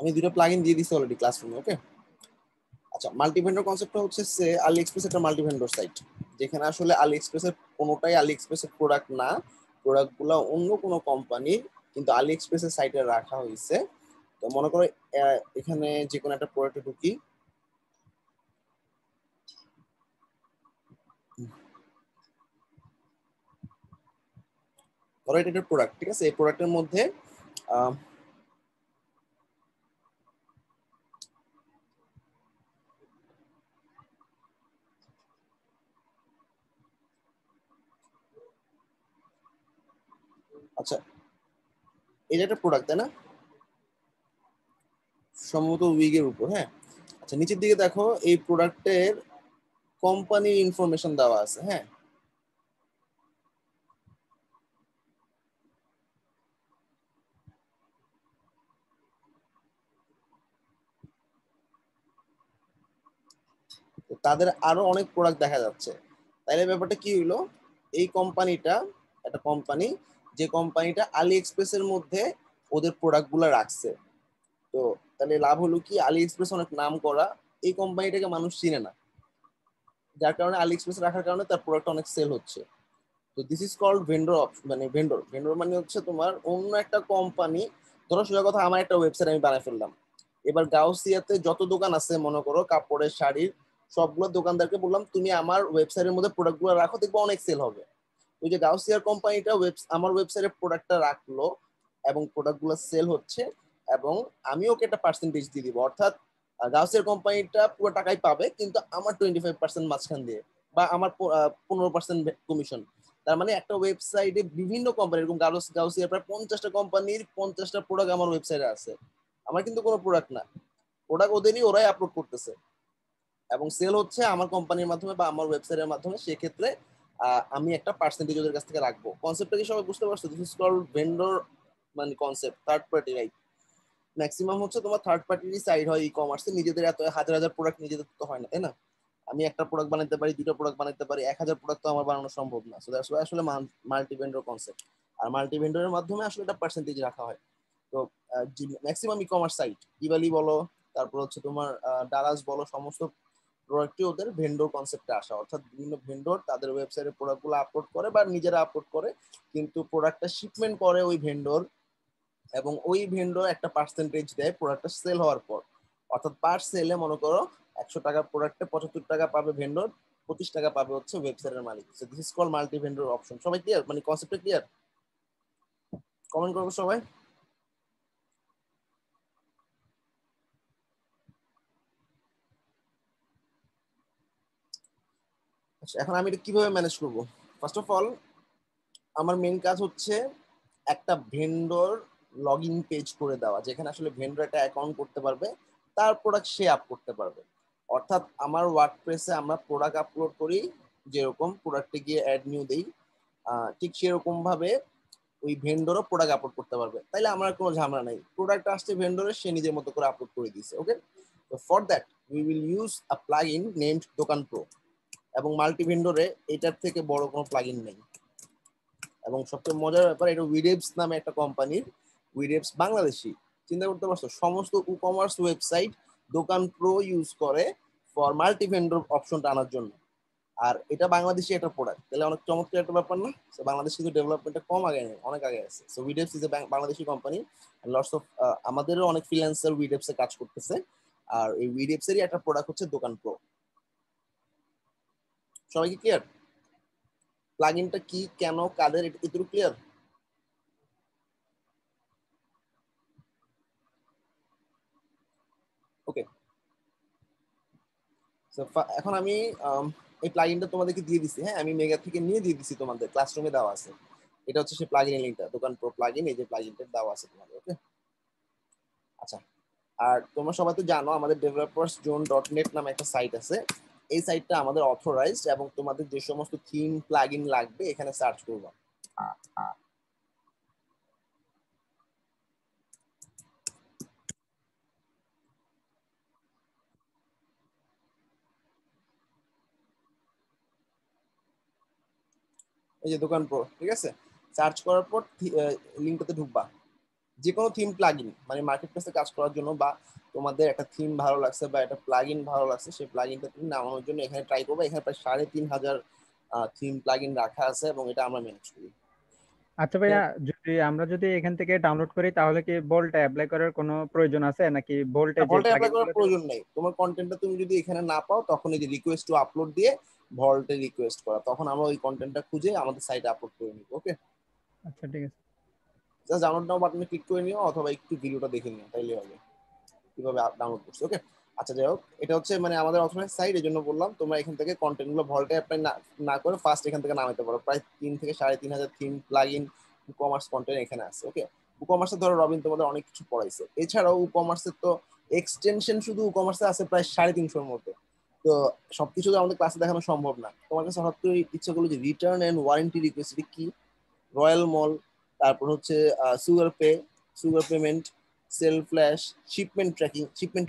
আমি দুটো প্লাগইন দিয়ে দিছি অলরেডি ক্লাসরুমে। ওকে, আচ্ছা, মাল্টি ভেন্ডর কনসেপ্টটা হচ্ছে আলি এক্সপ্রেস একটা মাল্টি ভেন্ডর সাইট, যেখানে আসলে আলি এক্সপ্রেসের কোনোটাই আলি এক্সপ্রেসের প্রোডাক্ট না, প্রোডাক্টগুলো অন্য কোনো কোম্পানির, কিন্তু আলি এক্সপ্রেসের সাইটে রাখা হয়েছে। তো মনে করো এখানে যে কোনো একটা প্রোডাক্টে ঢুকি, ধরো এটা একটা প্রোডাক্ট, ঠিক আছে? এই প্রোডাক্টের মধ্যে আহ, আচ্ছা, এটা একটা প্রোডাক্ট তাই না, সম্ভবত উইগের উপর। হ্যাঁ, আচ্ছা, নিচের দিকে দেখো এই প্রোডাক্টের কোম্পানি ইনফরমেশন দেওয়া আছে। হ্যাঁ, তো তাদের আরো অনেক প্রোডাক্ট দেখা যাচ্ছে। তাইলে ব্যাপারটা কি হইলো, এই কোম্পানিটা একটা কোম্পানি, যে কোম্পানিটা আলি এক্সপ্রেস এর মধ্যে ওদের প্রোডাক্ট গুলা রাখছে। তো তাহলে লাভ হলো কি, আলি এক্সপ্রেস অনেক নাম করা, এই কোম্পানিটাকে মানুষ চিনে না, যার কারণে আলি এক্সপ্রেস রাখার কারণে তার প্রোডাক্ট অনেক সেল হচ্ছে। তো this is called vendor option, মানে ভেন্ডর। ভেন্ডর মানে হচ্ছে তোমার অন্য একটা কোম্পানি, ধরো সোজা কথা, আমার একটা ওয়েবসাইট আমি বানাই ফেললাম, এবার গাউসিয়াতে যত দোকান আছে মনে করো কাপড়ের, শাড়ির, সবগুলো দোকানদারকে বললাম তুমি আমার ওয়েবসাইটের মধ্যে প্রোডাক্টগুলো রাখো, দেখবো অনেক সেল হবে। ওই যে গাউসিয়ার কোম্পানিটা আমার ওয়েবসাইটের প্রোডাক্টটা রাখলো এবং প্রোডাক্টগুলো সেল হচ্ছে, এবং আমি ওকে একটা পার্সেন্টেজ দিয়ে দিব, অর্থাৎ গাউসিয়ার কোম্পানিটা পুরো টাকাই পাবে, কিন্তু আমার 25% মাঝখান দিয়ে, বা আমার 15% কমিশন। তার মানে একটা ওয়েবসাইটে বিভিন্ন কোম্পানি, এরকম গাউসিয়ার প্রায় 50টা কোম্পানির 50টা প্রোডাক্ট আমার ওয়েবসাইটে আছে, আমার কিন্তু কোনো প্রোডাক্ট না, প্রোডাক্ট ওদেরই, ওরাই আপলোড করতেছে এবং সেল হচ্ছে আমার কোম্পানির মাধ্যমে বা আমার ওয়েবসাইটের মাধ্যমে। সেক্ষেত্রে আমি একটা পার্সেন্টেজ ওদের কাছ থেকে রাখবো। কনসেপ্টটা কি সবাই বুঝতে পারছো? দিস ইজ কল্ড ভেন্ডর, মানে concept third party, right? Maximum হচ্ছে তোমার থার্ড পার্টির সাইড হয় ই কমার্সে, নিজেদের এত হাজার হাজার প্রোডাক্ট নিজেদের তো হয় না, তাই না? আমি একটা প্রোডাক্ট বানাতে পারি, দুটো প্রোডাক্ট বানাতে পারি, 1000 প্রোডাক্ট তো আমার বানানো সম্ভব না। সো দ্যাটস ওয়াই আসলে মাল্টি ভেন্ডর কনসেপ্ট। আর মাল্টি ভেন্ডরের মাধ্যমে আসলে একটা পার্সেন্টেজ রাখা হয়। তো ম্যাক্সিমাম ই কমার্স সাইট, ইবালি বলো, তারপর হচ্ছে তোমার ডারাস বলো, সমস্ত প্রোডাক্টই ওদের ভেন্ডর কনসেপ্টে আসা, অর্থাৎ বিভিন্ন ভেন্ডর তাদের ওয়েবসাইটে প্রোডাক্টগুলো আপলোড করে বা নিজেরা আপলোড করে, কিন্তু প্রোডাক্টটা শিপমেন্ট করে ওই ভেন্ডর, এবং ওই ভেন্ডর একটা পার্সেন্টেজ দেয় প্রোডাক্টটা সেল হওয়ার পর। অর্থাৎ পার সেলে মনে করো 100 টাকার প্রোডাক্টে 75 টাকা পাবে ভেন্ডর, 25 টাকা পাবে হচ্ছে ওয়েবসাইটের মালিক। So this is call multi vendor option. সবাই ক্লিয়ার, মানে কনসেপ্টটা ক্লিয়ার? কমেন্ট করবো সবাই। আচ্ছা, এখন আমি এটা কিভাবে ম্যানেজ করব? ফার্স্ট অফ অল, আমার মেন কাজ হচ্ছে একটা ভেন্ডর লগ ইন পেজ করে দেওয়া, যেখানে আসলে ভেন্ডর একটা অ্যাকাউন্ট করতে পারবে, তার প্রোডাক্ট সে আপ করতে পারবে। অর্থাৎ আমার ওয়ার্ডপ্রেসে আমরা প্রোডাক্ট আপলোড করি, যেরকম প্রোডাক্টে গিয়ে অ্যাড নিউ দেই, ঠিক সেরকম ভাবে ওই ভেন্ডরও প্রোডাক্ট আপলোড করতে পারবে। তাইলে আমার কোনো ঝামেলা নাই, প্রোডাক্ট আসছে ভেন্ডরের, সে নিজের মতো করে আপলোড করে দিয়েছে। ওকে, তো for that we will use a plug in named দোকান প্রো, এবং মাল্টি ভেন্ডরে এটার থেকে বড় কোনো প্লাগ ইন নেই। এবং সবচেয়ে মজার ব্যাপার, এটা উইডেভস নামে একটা কোম্পানির, উইডেভস বাংলাদেশি। চিন্তা করতে পারছো, সমস্ত ই কমার্স ওয়েবসাইট দোকান প্রো ইউজ করে ফর মাল্টি ভেন্ডর অপশনটা আনার জন্য, আর এটা বাংলাদেশি একটা প্রোডাক্ট। তাহলে অনেক চমৎকার একটা ব্যাপার না? বাংলাদেশ কিন্তু ডেভেলপমেন্টটা কম আগে নেই, অনেক আগে আছে। So weDevs is a Bangladeshi company, lots of, আমাদেরও অনেক ফ্রিল্যান্সার উইডেভসে কাজ করতেছে, আর এই উইডেভসেরই একটা প্রোডাক্ট হচ্ছে দোকান প্রো। সবাই কি ক্লিয়ার? প্লাগইনটা কি, কেন, কাদের, এটুকু ক্লিয়ার? ওকে, এখন আমি এই প্লাগইনটা তোমাদেরকে দিয়ে দিছি। হ্যাঁ, আমি মেগা থেকে নিয়ে দিয়ে দিছি, তোমাদের ক্লাসরুমে দেওয়া আছে। এটা হচ্ছে সেই প্লাগইন লিঙ্কটা, দোকান প্রো প্লাগইন, এই যে প্লাগইনটা দেওয়া আছে তোমাদের। ওকে, আচ্ছা, আর তোমরা সবাই তো জানো আমাদের ডেভেলপার্স জোন ডট নেট নামে একটা সাইট আছে। এই সাইটটা আমাদের অথরাইজড, এবং তোমাদের যে সমস্ত থিম প্লাগইন লাগবে এখানে সার্চ করবা। এই যে দোকান প্রো, ঠিক আছে? সার্চ করার পর লিঙ্কটাতে ঢুকবা, যে কোনো থিম প্লাগইন মানে মার্কেট প্লেসে কাজ করার জন্য, বা তোমাদের একটা থিম ভালো লাগছে বা একটা প্লাগইন ভালো লাগছে, সেই প্লাগইনটা তুমি নামানোর জন্য এখানে ট্রাই করবে। এখানে প্রায় 3,500 থিম প্লাগইন রাখা আছে এবং এটা আমরা ম্যানেজ করি। আচ্ছা ভাইয়া, আমরা যদি এখান থেকে ডাউনলোড করি তাহলে কি বোল্টে অ্যাপ্লাই করার কোনো প্রয়োজন আছে, নাকি বোল্টে যে ভল্টে অ্যাপ্লাই প্লাগইন করার গুলো দেওয়া? প্রয়োজন নেই। তোমার কন্টেন্টটা তুমি যদি এখানে না পাও, তখন এই যে রিকোয়েস্ট টু আপলোড দিয়ে ভল্টে রিকোয়েস্ট করা, তখন আমরা ওই কন্টেন্টটা খুঁজে আমাদের সাইটে আপলোড করে নিব। ওকে, আচ্ছা ঠিক আছে। জাস্ট ডাউনলোড নাও বাটনে ক্লিক করে নিও, অথবা একটু ভিডিওটা দেখে নিও, তাইলে হবে। কিভাবে ডাউনলোড করছি, ওকে। আচ্ছা যাই হোক, এটা হচ্ছে মানে আমাদের অথরাইজ সাইট, এই জন্য বললাম তোমরা এখান থেকে কন্টেন্ট গুলো ভল্টে অ্যাপ্লাই না করে ফার্স্ট এখান থেকে নামাতে পারো। প্রায় 3 থেকে 3,500 থিম প্লাগইন কমার্স কন্টেন্ট এখানে আছে। ওকে, কমার্সে ধরো রবিন তোমাদের অনেক কিছু পড়াইছে, এছাড়াও কমার্সের তো এক্সটেনশন শুধু কমার্সে আছে প্রায় 350-এর মতো। তো সবকিছু তো আমাদের ক্লাসে দেখানো সম্ভব না। তোমার কাছে হঠাৎ করে ইচ্ছা করলো যে রিটার্ন এন্ড ওয়ারেন্টি রিকোয়েস্ট কি, রয়্যাল মল, তারপর হচ্ছে sugar payment, sale flash, shipment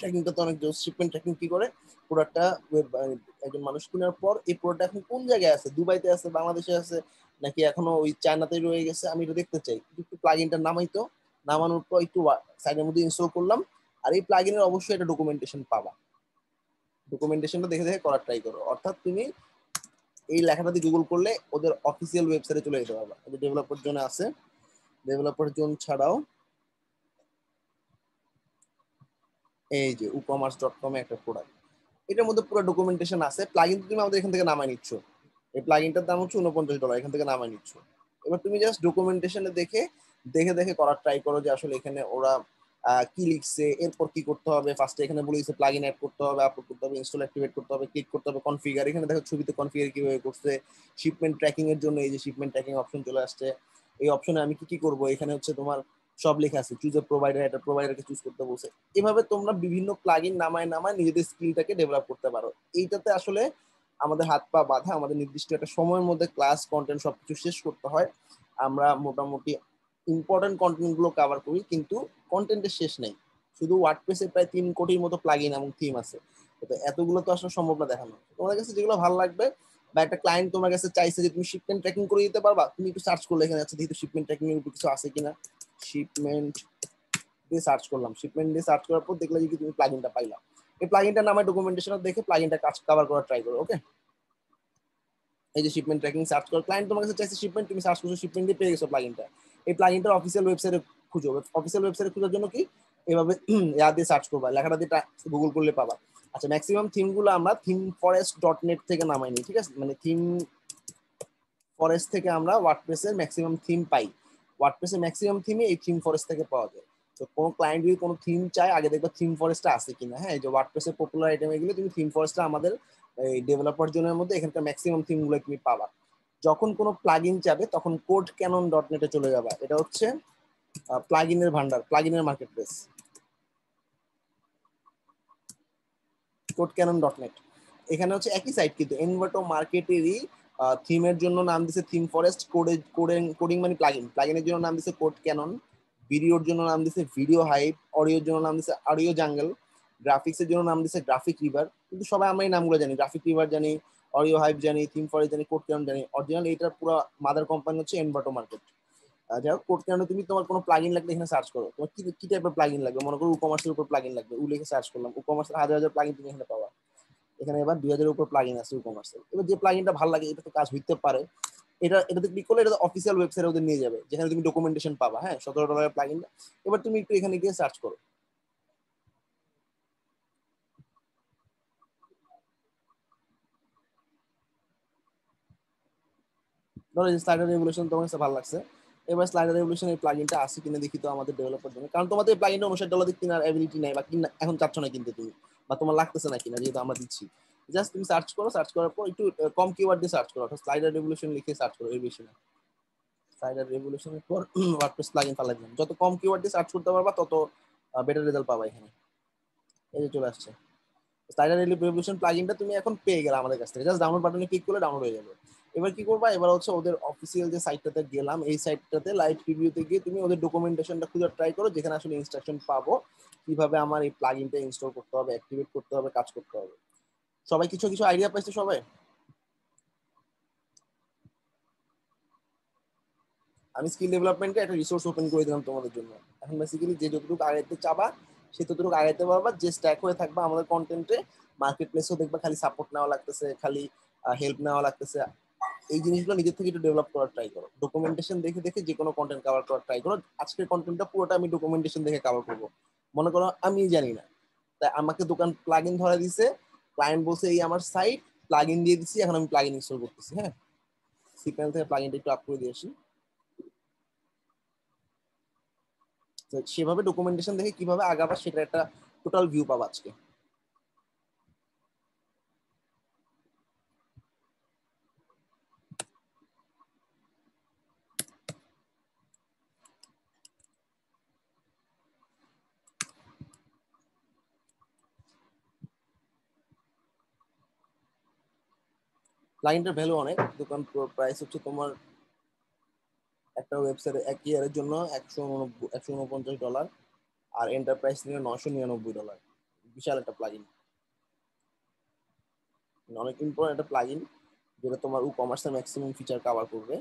ট্র্যাকিংটা তো অনেক জোস। শিপমেন্ট ট্র্যাকিং কি করে, প্রোডাক্টটা একজন মানুষ কেনার পর এই প্রোডাক্ট এখন কোন জায়গায় আছে, দুবাইতে আছে, বাংলাদেশে আছে, নাকি এখনো ওই চায়নাতে রয়ে গেছে, আমি এটা দেখতে চাই। একটু প্লাগইনটা নামাইতো, নামানোর পর একটু সাইডের মধ্যে ইনস্টল করলাম। আর এই প্লাগইনের অবশ্যই একটা ডকুমেন্টেশন পাবা, ডকুমেন্টেশনটা দেখে দেখে করার ট্রাই করো। অর্থাৎ তুমি এই লেখাটা দিয়ে গুগল করলে ওদের অফিসিয়াল ওয়েবসাইটে চলে যেতে পারবা। ডেভেলপার জোনে আছে, ডেভেলপার জোন ছাড়াও এই যে ucommerce.com একটা প্রোডাক্ট, এটার মধ্যে পুরো ডকুমেন্টেশন আছে। প্লাগইন তুমি আমাদের এখান থেকে নামাই নিচ্ছ, এই প্লাগইনটার দাম হচ্ছে $49, এখান থেকে নামাই নিচ্ছ। এবার তুমি জাস্ট ডকুমেন্টেশনে দেখে দেখে দেখে করার ট্রাই করো যে আসলে এখানে ওরা কি লিখছে, এরপর কি করতে হবে। ফার্স্টে এখানে বলে দিচ্ছে প্লাগইন অ্যাড করতে হবে, আপলোড করতে হবে, ইনস্টল অ্যাক্টিভেট করতে হবে, ক্লিক করতে হবে, কনফিগার, এখানে দেখো ছবিতে কনফিগার কিভাবে করছে। শিপমেন্ট ট্র্যাকিং এর জন্য এই যে শিপমেন্ট ট্র্যাকিং অপশন চলে আসছে। এই অপশনে আমি কি কি করবো, এখানে হচ্ছে তোমার সব লেখা আছে। চুজ এ প্রোভাইডার, একটা প্রোভাইডারকে চুজ করতে বলছে। এভাবে তোমরা বিভিন্ন প্লাগইন নামায় নামায় নিজেদের স্কিলটাকে ডেভেলপ করতে পারো। এইটাতে আসলে আমাদের হাত পা বাঁধা, আমাদের নির্দিষ্ট একটা সময়ের মধ্যে ক্লাস কন্টেন্ট সবকিছু শেষ করতে হয়। আমরা মোটামুটি ইম্পর্টেন্ট কন্টেন্ট গুলো কভার করি, কিন্তু কন্টেন্টের শেষ নেই। শুধু ওয়ার্ডপ্রেসে প্রায় 3 কোটির মতো প্লাগইন এবং থিম আছে। তো এতগুলো তো আসলে সম্ভব না দেখানো। তোমাদের কাছে যেগুলো ভালো লাগবে, বা একটা ক্লায়েন্ট তোমার কাছে চাইছে যে তুমি শিপমেন্ট ট্র্যাকিং করে দিতে পারবা, তুমি একটু সার্চ করলে এখানে আছে যেহেতু শিপমেন্ট ট্র্যাকিং এর উপর কিছু আছে কিনা। শিপমেন্ট দিয়ে সার্চ করলাম, শিপমেন্ট দিয়ে সার্চ করার পর দেখলে যে তুমি প্লাগইনটা পাইলা। এই প্লাগইনটা নামে ডকুমেন্টেশন দেখে প্লাগইনটা কাজ কভার করার ট্রাই করো। ওকে, এই যে শিপমেন্ট ট্র্যাকিং সার্চ করো, ক্লায়েন্ট তোমার কাছে চাইছে শিপমেন্ট, তুমি সার্চ করছো শিপমেন্ট দিয়ে পেয়ে গেছো প্লাগইনটা। এই প্লাগইনটার অফিসিয়াল ওয়েবসাইটে খুঁজো। অফিসিয়াল ওয়েবসাইটে খোঁজার জন্য কি এভাবে ইয়া দিয়ে সার্চ করবা, লেখাটা দিয়ে গুগল করলে পাবা। আচ্ছা, ম্যাক্সিমাম থিম গুলো আমরা themforest.net থেকে নামাই নি, ঠিক আছে। মানে থিম ফরেস্ট থেকে আমরা ওয়ার্ডপ্রেসের ম্যাক্সিমাম থিম পাই। ওয়ার্ডপ্রেসের ম্যাক্সিমাম থিমই এই থিম ফরেস্ট থেকে পাওয়া যায়। তো কোনো ক্লায়েন্ট যদি কোনো থিম চায়, আগে দেখবে থিম ফরেস্টটা আছে কিনা। হ্যাঁ, এই যে ওয়ার্ডপ্রেসের পপুলার আইটেম এগুলো তুমি থিম ফরেস্টটা আমাদের এই ডেভেলপার জোনের মধ্যে এখানকার ম্যাক্সিমাম থিম গুলো তুমি পাবা। যখন কোনো প্লাগইন যাবে তখন codecanon.net এ চলে যাবে। এটা হচ্ছে প্লাগইনের ভান্ডার, প্লাগইনের মার্কেট প্লেস, codecanon.net। এখানে হচ্ছে একই সাইট, কিন্তু এনভাটো মার্কেটেরই থিমের জন্য নাম দিছে থিম ফরেস্ট, কোডিং মানে প্লাগইন, প্লাগইনের জন্য নাম দিছে কোড ক্যানন, ভিডিওর জন্য নাম দিছে ভিডিও হাইপ, অডিওর জন্য নাম দিছে অডিও জাঙ্গল, গ্রাফিক্সের জন্য নাম দিছে গ্রাফিক রিভার। কিন্তু সবাই আমরা এই নামগুলো জানি, গ্রাফিক রিভার জানি, অডিও হাইপ জানি, থিম ফরেস্ট জানি, কোড ক্যানন জানি। অরিজিনাল এটার পুরো মাদার কোম্পানি হচ্ছে এনভাটো মার্কেট। যাই হোক, কোড ক্যাননে তুমি তোমার কোনো প্লাগইন লাগলে এখানে সার্চ করো। তোমার কি কি টাইপের প্লাগইন লাগবে, মনে করো উকমার্সের উপর প্লাগইন লাগবে, লিখে সার্চ করলাম, উকমার্সের হাজার হাজার প্লাগইন তুমি এখানে পাবা। এখানে এবার 2000-এর উপর প্লাগইন আছে ই-কমার্সের। এবার যে প্লাগইনটা ভালো লাগে, এটাতে কাজ হইতে পারে, এটাতে ক্লিক করলে এটা অফিসিয়াল ওয়েবসাইটে ওদের নিয়ে যাবে, যেখানে তুমি ডকুমেন্টেশন পাবা। হ্যাঁ, $17 প্লাগইনটা। এবার তুমি একটু এখানে গিয়ে সার্চ করো। ধরো স্লাইডার রেভলিউশন তোমার কাছে ভালো লাগছে, এবার স্লাইডার রেভলিউশন এই প্লাগইনটা আছে কিনা দেখি তো আমাদের ডেভেলপার জন্য। কারণ তোমাদের এই প্লাগইনটা $59 দিয়ে কেনার অ্যাবিলিটি নাই, বা কিনা এখন চাচ্ছ না কিনতে তুমি, বা তোমার লাগতেছে না কিনা, যেহেতু আমরা দিচ্ছি। জাস্ট তুমি সার্চ করো, সার্চ করার পর একটু কম কিওয়ার্ড দিয়ে সার্চ করো, অর্থাৎ স্লাইডার রেভলিউশন লিখে সার্চ করো, এর বেশি না। স্লাইডার রেভলিউশনের পর ওয়ার্ডপ্রেস প্লাগইন ফালাই দিলাম। যত কম কিওয়ার্ড দিয়ে সার্চ করতে পারবা তত বেটার রেজাল্ট পাবা এখানে। এই যে চলে আসছে স্লাইডার রেভলিউশন প্লাগইনটা, তুমি এখন পেয়ে গেলে আমাদের কাছ থেকে। জাস্ট ডাউনলোড বাটনে ক্লিক করলে ডাউনলোড হয়ে যাবে। এবার কি করবা, এবার হচ্ছে ওদের অফিসিয়াল যে সাইটটাতে গেলাম, এই সাইটটাতে লাইভ প্রিভিউতে গিয়ে তুমি ওদের ডকুমেন্টেশনটা খুঁজে ট্রাই করো, যেখানে আসলে ইনস্ট্রাকশন পাবো কিভাবে আমার এই প্লাগইনটা ইনস্টল করতে হবে, অ্যাক্টিভেট করতে হবে, কাজ করতে হবে। সবাই কিছু কিছু আইডিয়া পাইছে সবাই? আমি স্কিল ডেভেলপমেন্টে একটা রিসোর্স ওপেন করে দিলাম তোমাদের জন্য। এখন বেসিক্যালি যে যতটুকু আগাইতে চাবা সে ততটুকু আগাইতে পারবা, যে স্ট্যাক হয়ে থাকবা আমাদের কন্টেন্টে। মার্কেট প্লেসেও দেখবা খালি সাপোর্ট নেওয়া লাগতেছে, খালি হেল্প নেওয়া লাগতেছে। এই জিনিসগুলো নিজের থেকে একটু ডেভেলপ করার ট্রাই করো, ডকুমেন্টেশন দেখে দেখে যে কোনো কন্টেন্ট কভার করার ট্রাই করো। আজকের কন্টেন্টটা পুরোটা আমি ডকুমেন্টেশন দেখে কভার করবো। মনে করো আমি জানি না, তাই আমাকে দোকান প্লাগ ইন ধরা দিছে, ক্লায়েন্ট বলছে এই আমার সাইট, প্লাগ ইন দিয়ে দিচ্ছি, এখন আমি প্লাগ ইন ইনস্টল করতেছি। হ্যাঁ, সিপ্যানেল থেকে প্লাগ ইনটা একটু আপ করে দিয়ে আসি। সেভাবে ডকুমেন্টেশন দেখে কিভাবে আগাবা সেটা একটা টোটাল ভিউ পাবা আজকে। ক্লায়েন্টের ভ্যালু অনেক। দোকান প্রাইস হচ্ছে তোমার একটা ওয়েবসাইটে এক ইয়ারের জন্য $149, আর এন্টারপ্রাইজ নিয়ে $999। বিশাল একটা প্লাগইন, অনেক ইম্পর্টেন্ট একটা প্লাগইন, যেটা তোমার ই কমার্সের ম্যাক্সিমাম ফিচার কভার করবে।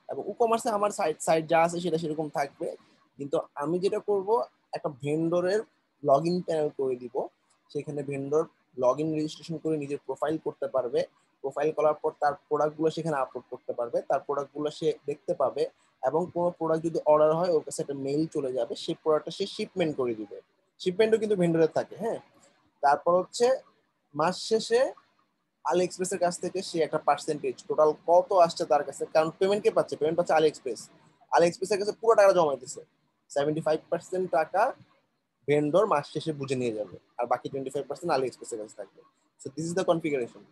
এবং ই কমার্সে আমার সাইট সাইট যা আছে সেটা সেরকম থাকবে, কিন্তু আমি যেটা করব একটা ভেন্ডরের লগ ইন প্যানেল করে দিব। সেখানে ভেন্ডর লগ ইন রেজিস্ট্রেশন করে নিজের প্রোফাইল করতে পারবে। প্রোফাইল করার পর তার প্রোডাক্টগুলো সেখানে আপলোড করতে পারবে, তার প্রোডাক্টগুলো সে দেখতে পাবে, এবং কোনো প্রোডাক্ট যদি অর্ডার হয় ওর কাছে একটা মেইল চলে যাবে, সেই প্রোডাক্টটা সে শিপমেন্ট করে দিবে। শিপমেন্টও কিন্তু ভেন্ডরের থাকে। হ্যাঁ, তারপর হচ্ছে মাস শেষে আলি এক্সপ্রেসের কাছ থেকে সে একটা পার্সেন্টেজ টোটাল কত আসছে তার কাছে, কারণ পেমেন্ট কে পাচ্ছে, পেমেন্ট পাচ্ছে আলি এক্সপ্রেস। আলি এক্সপ্রেসের কাছে পুরো টাকা জমা দিতেছে, 75% টাকা ভেন্ডর মাস শেষে বুঝে নিয়ে যাবে, আর বাকি 25% আলি এক্সপ্রেসের কাছে থাকবে। So this is the configuration.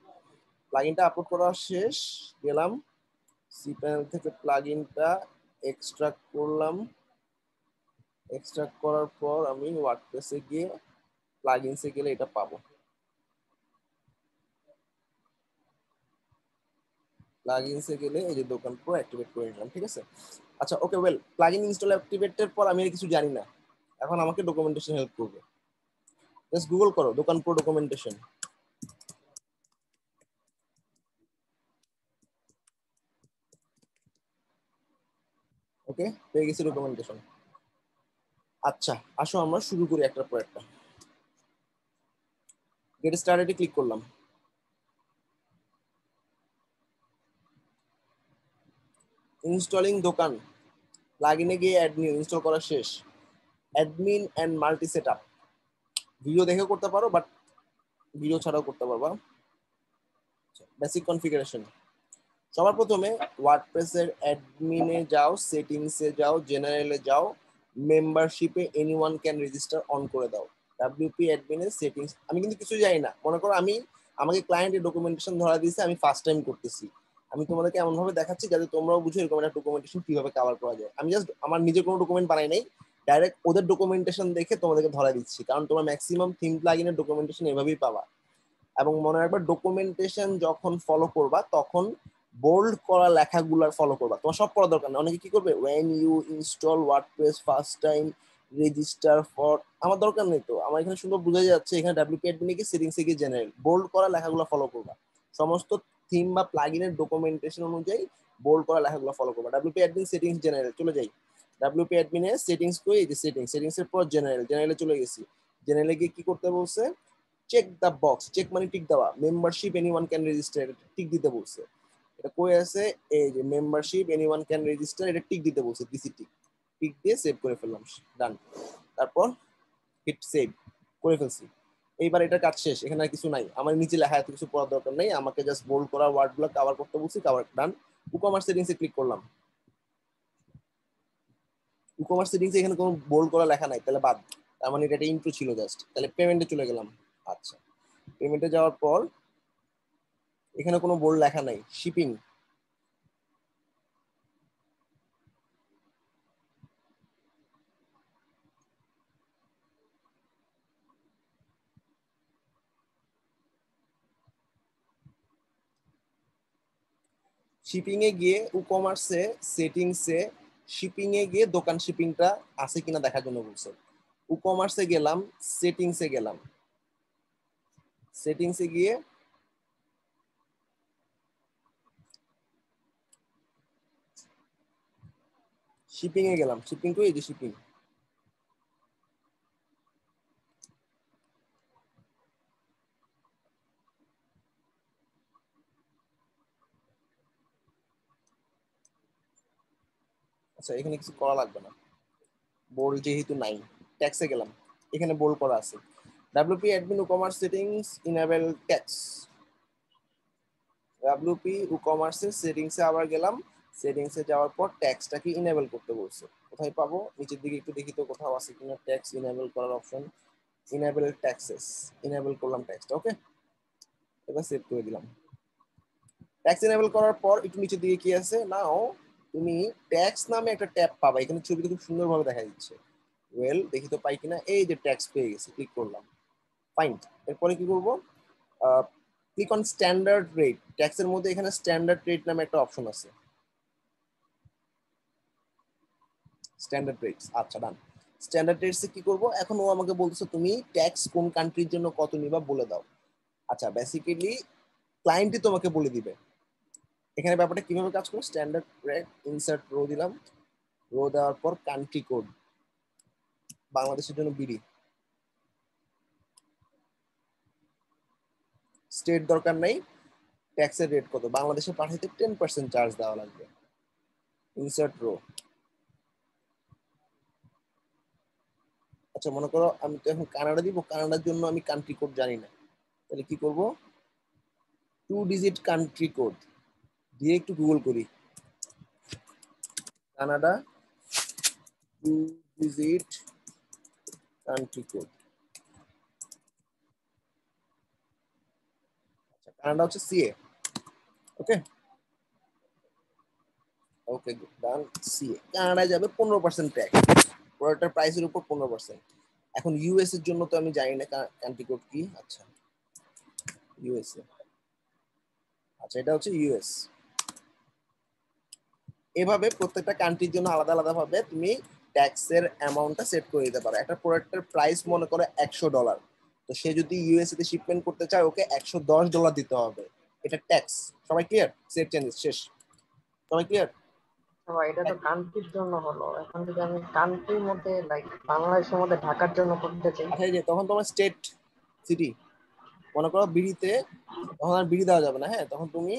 প্লাগইনটা আপলোড করা শেষ, গেলাম সি প্যানেল থেকে প্লাগইনটা এক্সট্রাক্ট করলাম। এক্সট্রাক্ট করার পর আমি ওয়ার্ডপ্রেসে গিয়ে প্লাগইনসে গেলে এটা পাবো। প্লাগইনসে গেলে এই যে দোকান প্রো অ্যাক্টিভেট করে নিলাম। ঠিক আছে, আচ্ছা ওকে ওয়েল, প্লাগইন ইনস্টল অ্যাক্টিভেটের পর আমি কিছু জানি না, এখন আমাকে ডকুমেন্টেশন হেল্প করবে। জাস্ট গুগল করো দোকান প্রো ডকুমেন্টেশন। ওকে, পেয়ে গেছি ডকুমেন্টেশন। আচ্ছা আসো আমরা শুরু করি একটার পর একটা। গেট স্টার্টেডে ক্লিক করলাম। ইনস্টলিং দোকান, প্লাগইনে গিয়ে অ্যাডমিন ইনস্টল করা শেষ। Admin and multi setup video দেখে করতে পারো, বাট ভিডিও ছাড়াও করতে পারবা। বেসিক কনফিগারেশন, সবার প্রথমে ওয়ার্ডপ্রেসের অ্যাডমিনে যাও, সেটিংসে যাও, জেনারেলে যাও, মেম্বারশিপে এনিওয়ান ক্যান রেজিস্টার অন করে দাও। ডাব্লিউপি অ্যাডমিনের সেটিংস, আমি কিন্তু কিছু জানি না, মনে করো আমি আমাকে ক্লায়েন্টের ডকুমেন্টেশন ধরা দিয়েছে, আমি ফার্স্ট টাইম করতেছি। আমি তোমাদেরকে এমন ভাবে দেখাচ্ছি যাতে তোমরাও বুঝো এরকম একটা ডকুমেন্টেশন কিভাবে কভার করা যায়। আমি জাস্ট আমার নিজের কোনো ডকুমেন্ট বানাই নাই, ডাইরেক্ট ওদের ডকুমেন্টেশন দেখে তোমাদেরকে ধরা দিচ্ছি, কারণ তোমার ম্যাক্সিমাম থিম প্লাগইনের ডকুমেন্টেশন এভাবেই পাবা। এবং মনে রাখবা ডকুমেন্টেশন যখন ফলো করবা তখন বোল্ড করা লেখাগুলো ফলো করবা, তোমার সব পড়া দরকার না। অনেকে কি করবে, when you install WordPress first time register for, আমার দরকার নেই তো, আমার এখানে সুন্দর বোঝা যাচ্ছে এখানে ডাব্লিউপি অ্যাডমিনে গিয়ে সেটিংসে গিয়ে জেনারেল বোল্ড করা লেখাগুলো ফলো করবা। সমস্ত থিম বা প্লাগইনের ডকুমেন্টেশন অনুযায়ী বোল্ড করা লেখাগুলো ফলো করবা। ডাব্লিউপি অ্যাডমিন সেটিংস জেনারেল চলে যাই। ডাব্লিউপি অ্যাডমিনে সেটিংস করে এই যে সেটিংস এর পর জেনারেল, জেনারেলে চলে গেছি। জেনারেলে গিয়ে কি করতে বলছে, চেক দ্য বক্স, চেক মানে টিক দেওয়া, membership anyone can register, tick দিতে বলছে। এটা কই আছে, এই যে মেম্বারশিপ এনিওয়ান ক্যান রেজিস্টার, এটা টিক দিতে বলছে, দিছি টিক, টিক দিয়ে সেভ করে ফেললাম, ডান। তারপর হিট সেভ করে ফেলছি। এইবার এটা কাজ শেষ, এখানে আর কিছু নাই, আমার নিচে লেখা এত কিছু পড়ার দরকার নেই, আমাকে জাস্ট বোল্ড করা ওয়ার্ডগুলো কভার করতে বলছি, কভার ডান। ই-কমার্স সেটিংসে ক্লিক করলাম। ই-কমার্স সেটিংসে এখানে কোনো বোল্ড করা লেখা নাই, তাহলে বাদ, তার মানে এটা একটা ইন্ট্রো ছিল জাস্ট। তাহলে পেমেন্টে চলে গেলাম। আচ্ছা, পেমেন্টে যাওয়ার পর এখানে কোনো বোর্ড লেখা নাই, শিপিং। শিপিং এ গিয়ে ই-কমার্সে সেটিংসে শিপিং এ গিয়ে দোকান শিপিংটা আছে কিনা দেখার জন্য বলছে। ই-কমার্সে গেলাম, সেটিংসে গেলাম, সেটিংসে গিয়ে শিপিং এ গেলাম, শিপিং তো এই যে শিপিং। আচ্ছা এখানে কিছু করা লাগবে না, বোল্ড যেহেতু নাই। ট্যাক্সে গেলাম, এখানে বোল্ড করা আছে, WP admin ecommerce settings enable tax. WP ই-কমার্সের সেটিংসে আবার গেলাম, সেটিংসে যাওয়ার পর ট্যাক্সটাকে ইনেবল করতে বলছে। কোথায় পাবো? নিচের দিকে একটু দেখি তো কোথাও আছে কিনা ট্যাক্স ইনেবল করার অপশন। ইনেবল ট্যাক্সেস, ইনেবল করলাম ট্যাক্সটা। ওকে, এবার সেভ করে দিলাম। ট্যাক্স ইনেবল করার পর একটু নিচের দিকে কি আছে, নাও তুমি ট্যাক্স নামে একটা ট্যাব পাবা। এখানে ছবিটা খুব সুন্দরভাবে দেখা যাচ্ছে। ওয়েল দেখি তো পাই কিনা, এই যে ট্যাক্স পেয়ে গেছি, ক্লিক করলাম। ফাইন। এরপরে কি করবো? Click on standard rate. ট্যাক্সের মধ্যে এখানে স্ট্যান্ডার্ড রেট নামে একটা অপশন আছে, স্ট্যান্ডার্ড রেটস। আচ্ছা ডান। স্ট্যান্ডার্ড রেটসে কি করব এখন? ও আমাকে বলতেছে তুমি ট্যাক্স কোন কান্ট্রির জন্য কত নিবা বলে দাও। আচ্ছা বেসিক্যালি ক্লায়েন্টই তোমাকে বলে দিবে। এখানে ব্যাপারটা কিভাবে কাজ করবে? স্ট্যান্ডার্ড রেট, ইনসার্ট রো দিলাম, রো দেওয়ার পর কান্ট্রি কোড, বাংলাদেশের জন্য বিডি, স্টেট দরকার নাই, ট্যাক্সের রেট কত, বাংলাদেশে পাঠাইতে 10% চার্জ দেওয়া লাগবে, ইনসার্ট রো। আচ্ছা মনে করো আমি তো এখন কানাডা দিব, কানাডার জন্য আমি কান্ট্রি কোড জানি না, তাহলে কি করব? 2 ডিজিট কান্ট্রি কোড দিয়ে একটু গুগল করি, কানাডা 2 ডিজিট কান্ট্রি কোড। আচ্ছা কানাডা হচ্ছে সিএ। ওকে ওকে ডান। সিএ কানাডায় যাবে 15% ট্যাক্স, প্রোডাক্টের প্রাইসের উপর 15%। এখন ইউএস এর জন্য তো আমি জানি না কান্ট্রি কোড কি। আচ্ছা ইউএসএ, আচ্ছা এটা হচ্ছে ইউএস। এভাবে প্রত্যেকটা কান্ট্রির জন্য আলাদা আলাদা ভাবে তুমি ট্যাক্সের অ্যামাউন্টটা সেট করে দিতে পারো। একটা প্রোডাক্টের প্রাইস মনে করো $100, তো সে যদি ইউএসএ তে শিপমেন্ট করতে চায় ওকে $110 দিতে হবে, এটা ট্যাক্স। সবাই ক্লিয়ার? সেভ চেঞ্জেস শেষ, সবাই ক্লিয়ার? ভাই এটা তো কান্ট্রির জন্য হলো, এখন যদি আমি কান্ট্রির মধ্যে লাইক বাংলাদেশের মধ্যে ঢাকার জন্য করতে চাই। আচ্ছা এই যে তখন তোমার স্টেট সিটি মনে করো বিডিতে, তখন আর বিডি দেওয়া যাবে না, হ্যাঁ তখন তুমি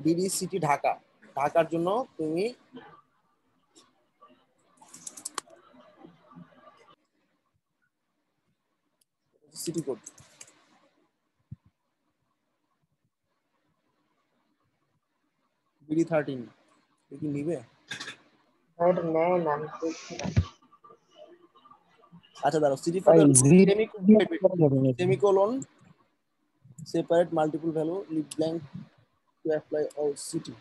বিডি সিটি ঢাকা, ঢাকার জন্য তুমি সিটি কোড বিডি 13 কি নিবে? ভাই এটা নেয় না, আমি দেখছি না। আচ্ছা দাঁড়াও, সিটি ভাই ফর জিপ দিয়ে করা যাবে নাকি? Semicolon separate multiple value leave blank to apply all city.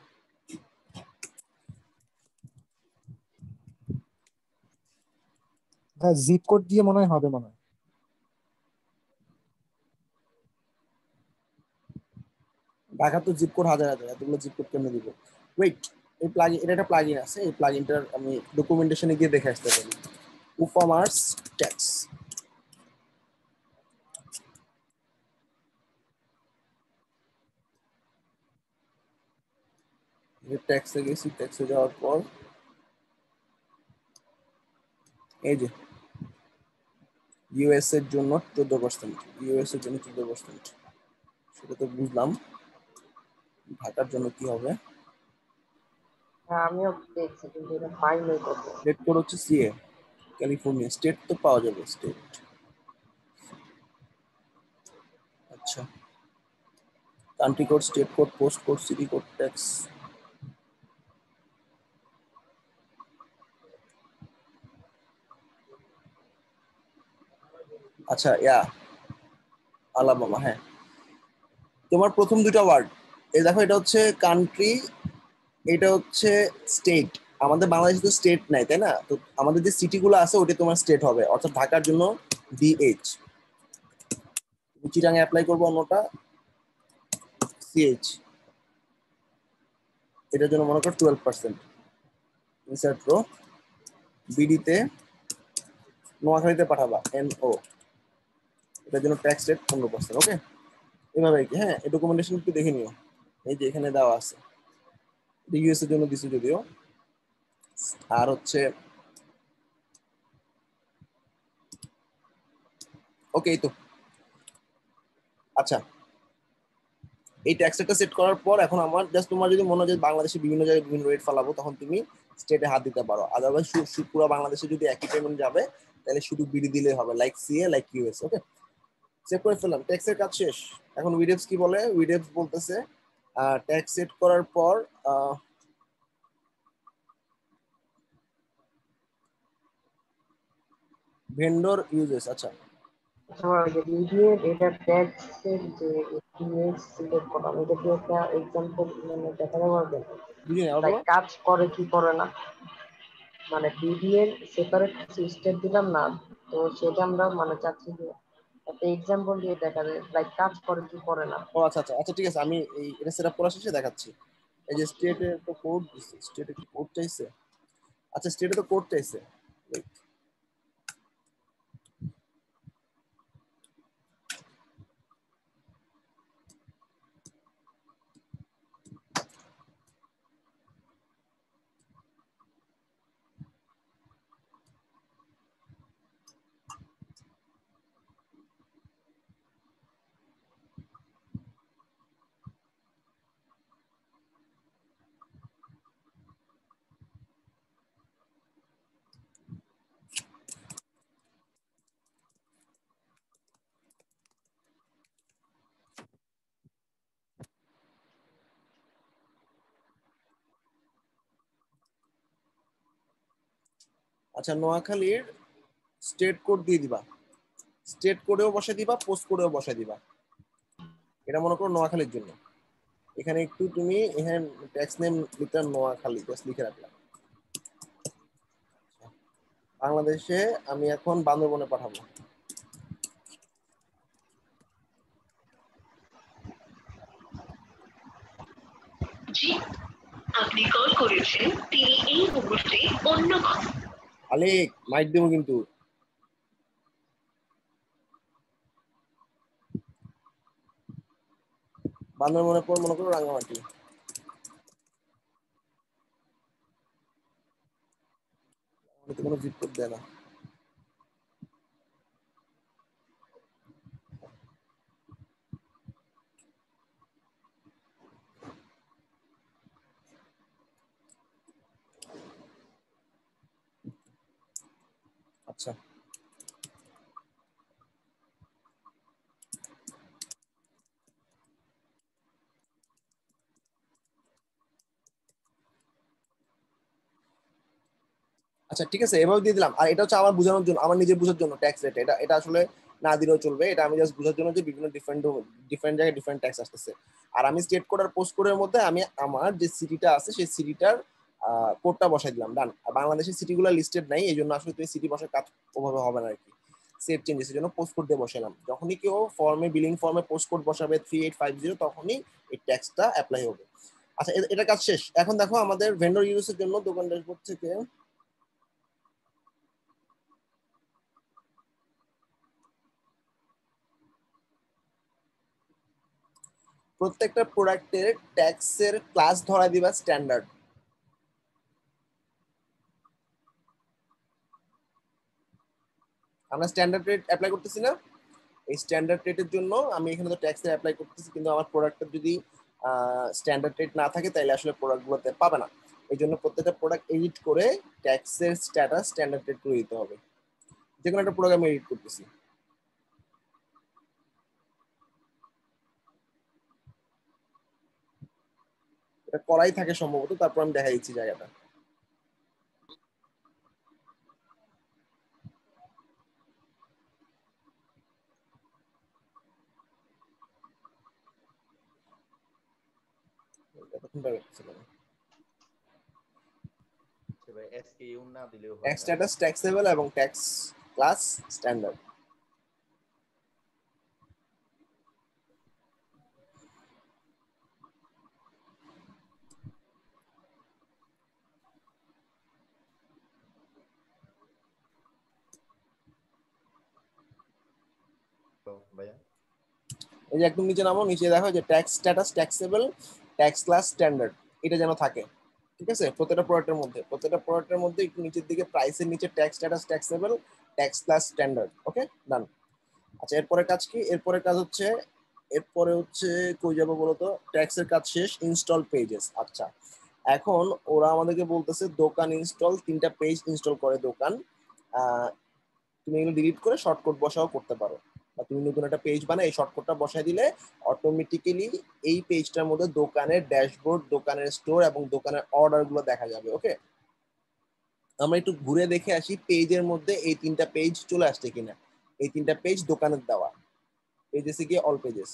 হ্যাঁ জিপ কোড দিয়ে মনে হয় হবে মনে হয়। ঢাকা তো জিপ কোড হাজার হাজার, এতগুলো জিপ কোড কেমনে দিব? ওয়েট, এই প্লাগইন, এটা একটা প্লাগইন আছে, এই প্লাগইনটার আমি ডকুমেন্টেশনে গিয়ে দেখে আসতে পারি। ই-কমার্স ট্যাক্স, ট্যাক্সে গেছি, ট্যাক্সে যাওয়ার পর এই যে ইউএস এর জন্য 14%, ইউএস এর জন্য 14%, সেটা তো বুঝলাম। ঢাকার জন্য কি হবে? হ্যাঁ আমিও দেখছি কিন্তু এটা পাইনি কত। স্টেট কোড হচ্ছে সিএ, ক্যালিফোর্নিয়া স্টেট তো পাওয়া যাবে স্টেট। আচ্ছা country code, state code, post code, city code, tax. আচ্ছা আলাবামা, হ্যাঁ তোমার প্রথম দুটো ওয়ার্ড, এই দেখো এটা হচ্ছে কান্ট্রি, এটা হচ্ছে স্টেট। আমাদের বাংলাদেশে তো স্টেট নাই তাই না, তো আমাদের যে সিটি গুলো আছে ওটা তোমার স্টেট হবে, অর্থাৎ ঢাকার জন্য ডিএইচ, চিটাঙে অ্যাপ্লাই করবো অন্যটা সিএইচ, এটার জন্য মনে করো 12%, ইনসার্ট রো, বিডিতে নোয়াখালীতে পাঠাবা এনও, এটার জন্য ট্যাক্স রেট 15%। ওকে এভাবে কি, হ্যাঁ এই ডকুমেন্টেশন একটু দেখে নিও, এই যে এখানে দেওয়া আছে, এটা ইউএস এর জন্য দিছি যদিও। আর হচ্ছে ওকে, এই তো। আচ্ছা, এই ট্যাক্স রেটটা সেট করার পর এখন আমার জাস্ট তোমার যদি মনে হয় যে বাংলাদেশে বিভিন্ন জায়গায় বিভিন্ন রেট ফেলাবো, তখন তুমি স্টেটে হাত দিতে পারো। আদারওয়াইজ পুরো বাংলাদেশে যদি একই পেমেন্ট যাবে, তাহলে শুধু বিডি দিলেই হবে, লাইক সিএ, লাইক ইউএস। ওকে, সেভ করে ফেললাম, ট্যাক্সের কাজ শেষ। এখন উইডেপস কি বলে? উইডেপস বলতেছে ট্যাক্স সেট করার পর ভেন্ডর ইউজেস। আচ্ছা, আচ্ছা ভাই, যে বিডিএর এটা ট্যাক্সের যে এসটিমেট সিলেক্ট করা, এটা কি একটা এক্সাম্পল মানে দেখাতে পারবেন? বুঝিনি, আর লাইক বলো। কাজ করে কি করে না, মানে বিডিএর সেপারেট স্টেপ দিলাম না, তো সেটা আমরা মানে চাচ্ছি যে একটা এক্সাম্পল দিয়ে দেখাবে লাইক কাজ করে কি করে না। ও আচ্ছা আচ্ছা আচ্ছা, ঠিক আছে, আমি এই এটা সেট আপ করা শেষে দেখাচ্ছি। এই যে স্টেটে তো কোড দিচ্ছে, স্টেটে কি কোড চাইছে? আচ্ছা, স্টেটে তো কোড চাইছে। Wait, আচ্ছা, নোয়াখালীর স্টেট কোড দিয়ে দিবা, স্টেট কোডেও বসাই দিবা, পোস্ট কোডেও বসাই দিবা। এটা মনে করো নোয়াখালীর জন্য। এখানে একটু তুমি এখানে ট্যাক্স নেম লিখতে নোয়াখালী জাস্ট লিখে রাখলাম। বাংলাদেশে আমি এখন বান্দরবনে পাঠাবো। জি, আপনি কল করেছেন, তিনি এই মুহূর্তে অন্য আলেক মাইক দেবো কিন্তু। বান্দরবনের পর মনে করো রাঙ্গামাটি। কোনো জিপ কোড দেয় না। আচ্ছা, আচ্ছা, ঠিক আছে, এভাবে দিয়ে দিলাম। আর এটা হচ্ছে আমার বোঝানোর জন্য, আমার নিজের বোঝার জন্য ট্যাক্স রেট, এটা এটা আসলে না দিলেও চলবে। এটা আমি জাস্ট বোঝার জন্য যে বিভিন্ন ডিফারেন্ট ডিফারেন্ট জায়গায় ডিফারেন্ট ট্যাক্স আসতেছে। আর আমি স্টেট কোড আর পোস্ট কোডের মধ্যে আমি আমার যে সিটিটা আছে সেই সিটিটার কোডটা বসাই দিলাম, ডান। আর বাংলাদেশের সিটিগুলো লিস্টেড নাই, এই জন্য আসলে তুমি সিটি বসার কাজ ওভাবে হবে না আর কি। সেভ চেঞ্জেস এর জন্য পোস্ট কোড দিয়ে বসালাম। যখনই কেউ ফর্মে, বিলিং ফর্মে পোস্ট কোড বসাবে 3850, তখনই এই ট্যাক্সটা অ্যাপ্লাই হবে। আচ্ছা, এটা কাজ শেষ। এখন দেখো আমাদের ভেন্ডর ইউজের জন্য দোকান ড্যাশবোর্ড থেকে প্রত্যেকটা প্রোডাক্টের ট্যাক্সের ক্লাস ধরা দিবা স্ট্যান্ডার্ড। আমরা স্ট্যান্ডার্ড রেট অ্যাপ্লাই করতেছি না? এই স্ট্যান্ডার্ড রেটের জন্য আমি এখানে তো ট্যাক্সে অ্যাপ্লাই করতেছি, কিন্তু আমার প্রোডাক্টের যদি স্ট্যান্ডার্ড রেট না থাকে তাহলে আসলে প্রোডাক্টগুলোতে পাবে না। এই জন্য প্রত্যেকটা প্রোডাক্ট এডিট করে ট্যাক্সের স্ট্যাটাস স্ট্যান্ডার্ড রেট করে দিতে হবে। যে কোনো একটা প্রোডাক্ট আমি এডিট করতেছি। এটা করাই থাকে সম্ভবত, তারপর আমি দেখা দিচ্ছি জায়গাটা। এতক্ষণ দেখা যাচ্ছে না। ভাই এসকিউ না দিলেও হয় ট্যাক্স না? স্ট্যাটাস, ট্যাক্সেবল এবং ট্যাক্স ক্লাস স্ট্যান্ডার্ড। তো ভাইয়া এই যে একদম নিচে নামো, নিচে দেখো যে tax status, taxable, tax class standard, এটা যেন থাকে। ঠিক আছে, প্রত্যেকটা প্রোডাক্টের মধ্যে একটু নিচের দিকে প্রাইসের নিচে tax status, taxable, tax plus standard. Okay, done. আচ্ছা, এরপরে কাজ কি? এরপরে হচ্ছে কই যাবো বলতো? ট্যাক্সের কাজ শেষ, ইনস্টল পেজেস। আচ্ছা, এখন ওরা আমাদেরকে বলতেছে দোকান ইনস্টল, 3টা পেজ ইনস্টল করে দোকান। তুমি এগুলো ডিলিট করে শর্টকাট বসাও করতে পারো, বা তুমি নতুন একটা পেজ বানাই এই শর্টকাটটা বসাই দিলে অটোমেটিক্যালি এই পেজটার মধ্যে দোকানের ড্যাশবোর্ড, দোকানের স্টোর এবং দোকানের অর্ডার গুলো দেখা যাবে। ওকে, আমরা একটু ঘুরে দেখে আসি পেজের মধ্যে এই 3টা পেজ চলে আসছে কিনা। এই 3টা পেজ দোকানের দেওয়া। পেজেসে গিয়ে অল পেজেস,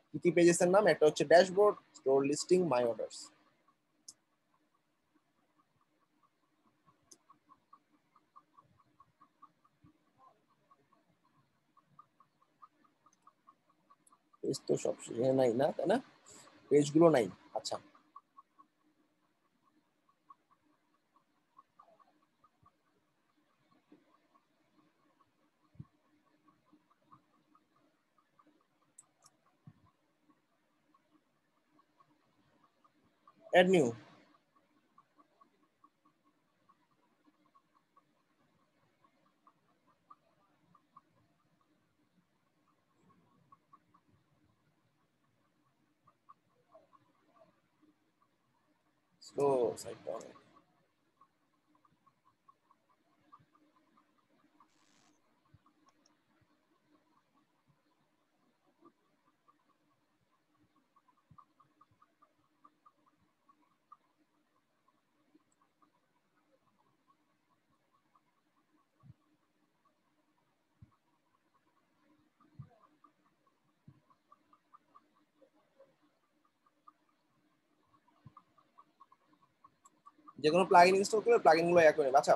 কি কি পেজেসের নাম? একটা হচ্ছে ড্যাশবোর্ড, স্টোর লিস্টিং, মাই অর্ডার্স। পেজ তো সব নাই না, তাই না? পেজগুলো নাই। আচ্ছা, অ্যাড নিউ। স্লো সাইটটা অনেক। যে কোনো প্লাগইন ইনস্টল করে প্লাগইন গুলো এক করে। আচ্ছা,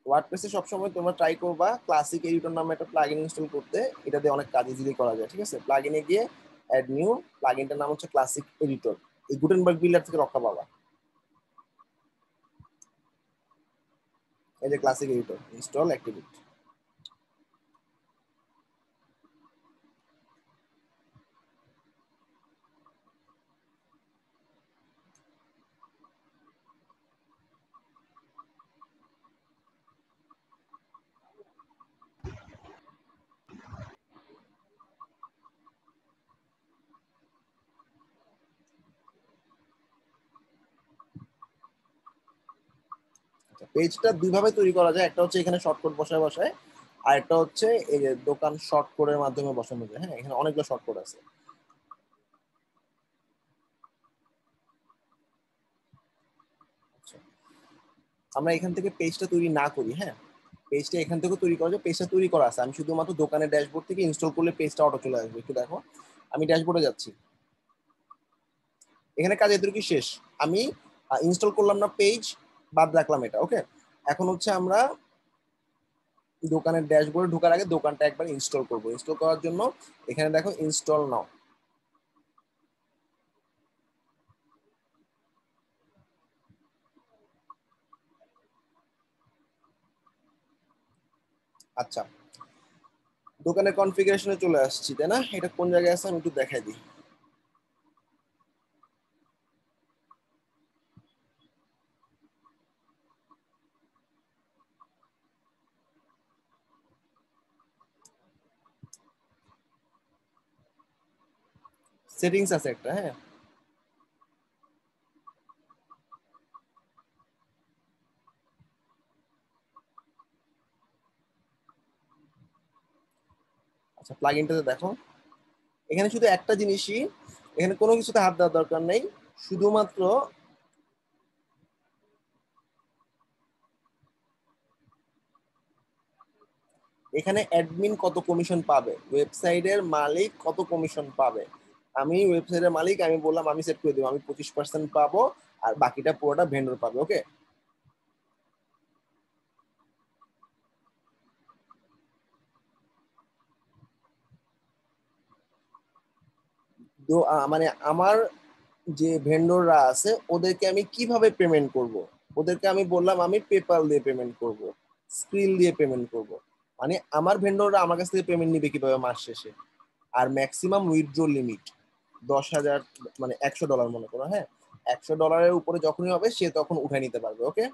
ওয়ার্ডপ্রেসে সবসময় তোমরা ট্রাই করবা ক্লাসিক এডিটর নামে একটা প্লাগইন ইনস্টল করতে। এটা দিয়ে অনেক কাজ ইজিলি করা যায়। ঠিক আছে, প্লাগইনে গিয়ে অ্যাড নিউ, প্লাগইনটার নাম হচ্ছে ক্লাসিক এডিটর। এই গুটেনবার্গ বিল্ডার থেকে রক্ষা পাবা। এই যে ক্লাসিক এডিটর, ইনস্টল, অ্যাক্টিভেট। পেজটা দুইভাবে তৈরি করা যায়, একটা হচ্ছে এখানে শর্টকাট বসায় বসায়, আর একটা হচ্ছে এই যে দোকান শর্টকাটের মাধ্যমে বসানো যায়। হ্যাঁ, এখানে অনেকগুলো শর্টকাট আছে। আচ্ছা, আমরা এখান থেকে পেজটা তৈরি না করি। হ্যাঁ, পেজটা এখান থেকে তৈরি করা যায়, পেজটা তৈরি করা আছে। আমি শুধুমাত্র দোকানের ড্যাশবোর্ড থেকে ইনস্টল করলে পেজটা অটো চলে আসবে। একটু দেখো, আমি ড্যাশবোর্ডে যাচ্ছি, এখানে কাজ এতটুকু শেষ। আমি ইনস্টল করলাম না পেজ, বাদ রাখলাম এটা। ওকে, এখন হচ্ছে আমরা দোকানের ড্যাশবোর্ডে ঢোকার আগে দোকানটা একবার ইনস্টল করব। ইনস্টল করার জন্য এখানে দেখো ইনস্টল নাও। আচ্ছা, দোকানের কনফিগারেশনে চলে আসছি, তাই না? এটা কোন জায়গায় আছে আমি একটু দেখাই দিই। সেটিংস আছে একটা। হ্যাঁ, আচ্ছা, প্লাগইনটাতে দেখো, এখানে শুধু একটা জিনিসই, এখানে কোনো কিছুতে হাত দেওয়ার দরকার নেই। শুধুমাত্র এখানে অ্যাডমিন কত কমিশন পাবে, ওয়েবসাইটের মালিক কত কমিশন পাবে। আমি ওয়েবসাইটের মালিক, আমি বললাম আমি সেট করে দেবো, আমি 25% পাবো, আর বাকিটা পুরোটা ভেন্ডর পাবে। ওকে, তো মানে আমার যে ভেন্ডররা আছে ওদেরকে আমি কিভাবে পেমেন্ট করব? ওদেরকে আমি বললাম আমি পেপাল দিয়ে পেমেন্ট করব, স্ক্রিল দিয়ে পেমেন্ট করব। মানে আমার ভেন্ডররা আমার কাছ থেকে পেমেন্ট নিবে কিভাবে মাস শেষে, আর ম্যাক্সিমাম উইথড্র লিমিট। 10,000 মানে $100 মনে করো, হ্যাঁ, $100 উপরে যখনই হবে সে তখন উঠে নিতে পারবে। ওকে,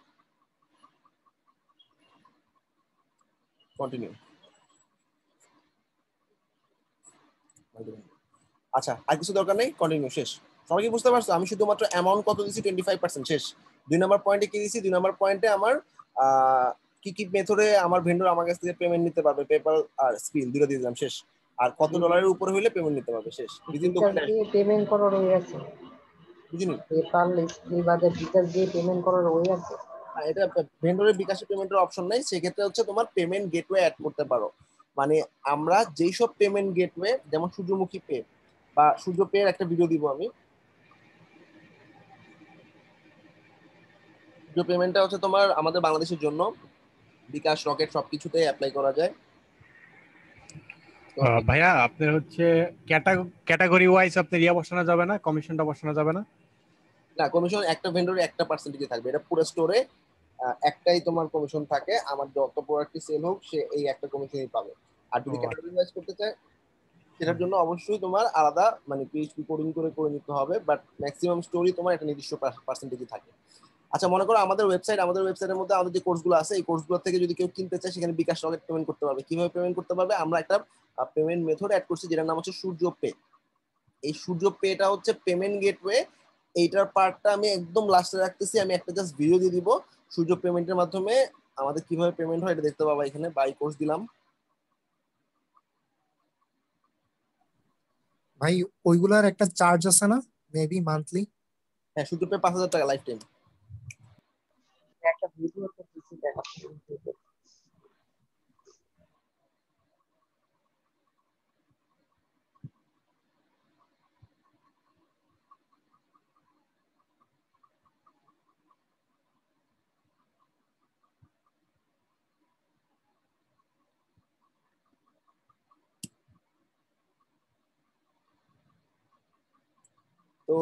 কন্টিনিউ। আচ্ছা, আর কিছু দরকার নেই, কন্টিনিউ, শেষ। সবাই কি বুঝতে পারছো? আমি শুধুমাত্র অ্যামাউন্ট কত দিছি, 25% শেষ। 2 নাম্বার পয়েন্টে কি দিছি? 2 নাম্বার পয়েন্টে আমার কি কি মেথডে আমার ভেন্ডর আমার কাছ থেকে পেমেন্ট নিতে পারবে, পেপাল আর স্পিন দুটো দিয়ে দিলাম, শেষ। আর কত ডলারের উপরে হইলে পেমেন্ট নিতে পারবে, শেষ। বিদিন বিকাশ দোকানে দিয়ে পেমেন্ট করার ওই আছে, বুঝিনি। পেপাল স্কিল বাদে বিকাশ দিয়ে পেমেন্ট করার ওই আছে। আর এটা ভেন্ডরের বিকাশে পেমেন্টের অপশন নাই, সেক্ষেত্রে হচ্ছে তোমার পেমেন্ট গেটওয়ে অ্যাড করতে পারো। মানে আমরা যেই সব পেমেন্ট গেটওয়ে, যেমন সূর্যমুখী পে বা সূর্য পে এর একটা ভিডিও দিব আমি। সূর্য পেমেন্টটা হচ্ছে তোমার আমাদের বাংলাদেশের জন্য বিকাশ, রকেট সবকিছুতে অ্যাপ্লাই করা যায়। তো ভাইয়া আপনার হচ্ছে ক্যাটাগরি ওয়াইজ আপনার ইয়া বসানো যাবে না, কমিশনটা বসানো যাবে না? না, কমিশন একটা ভেন্ডরের 1% থাকবে, এটা পুরো স্টোরে একটাই তোমার কমিশন থাকে। আমার যত প্রোডাক্টই সেল হোক সে এই একটা কমিশনই পাবে। আর যদি ক্যাটাগরি ওয়াইজ করতে চায় সেটার জন্য অবশ্যই তোমার আলাদা মানে পিএইচপি কোডিং করে নিতে হবে, বাট ম্যাক্সিমাম স্টোরি তোমার একটা নির্দিষ্ট পার্সেন্টেজই থাকে। আচ্ছা, মনে করো আমাদের ওয়েবসাইটের মধ্যে আমাদের যে কোর্সগুলো আছে, এই কোর্সগুলো থেকে যদি কেউ কিনতে চায় সেখানে বিকাশ রকেট পেমেন্ট করতে পারবে। কিভাবে পেমেন্ট করতে পারবে? আমরা একটা পেমেন্ট মেথড অ্যাড করছি যেটার নাম হচ্ছে সূর্য পে। এই সূর্য পেটা হচ্ছে পেমেন্ট গেটওয়ে। এইটার পার্টটা আমি একদম লাস্টে রাখতেছি, আমি একটা জাস্ট ভিডিও দিয়ে দিব সূর্য পেমেন্টের মাধ্যমে আমাদের কিভাবে পেমেন্ট হয় এটা দেখতে পাবা। এখানে বাই কোর্স দিলাম। ভাই ওইগুলার একটা চার্জ আছে না, মেবি মান্থলি? হ্যাঁ, সূর্য পে 5,000 টাকা লাইফ টাইম। একটা ভিডিও তো কিছু দেখাচ্ছে। তো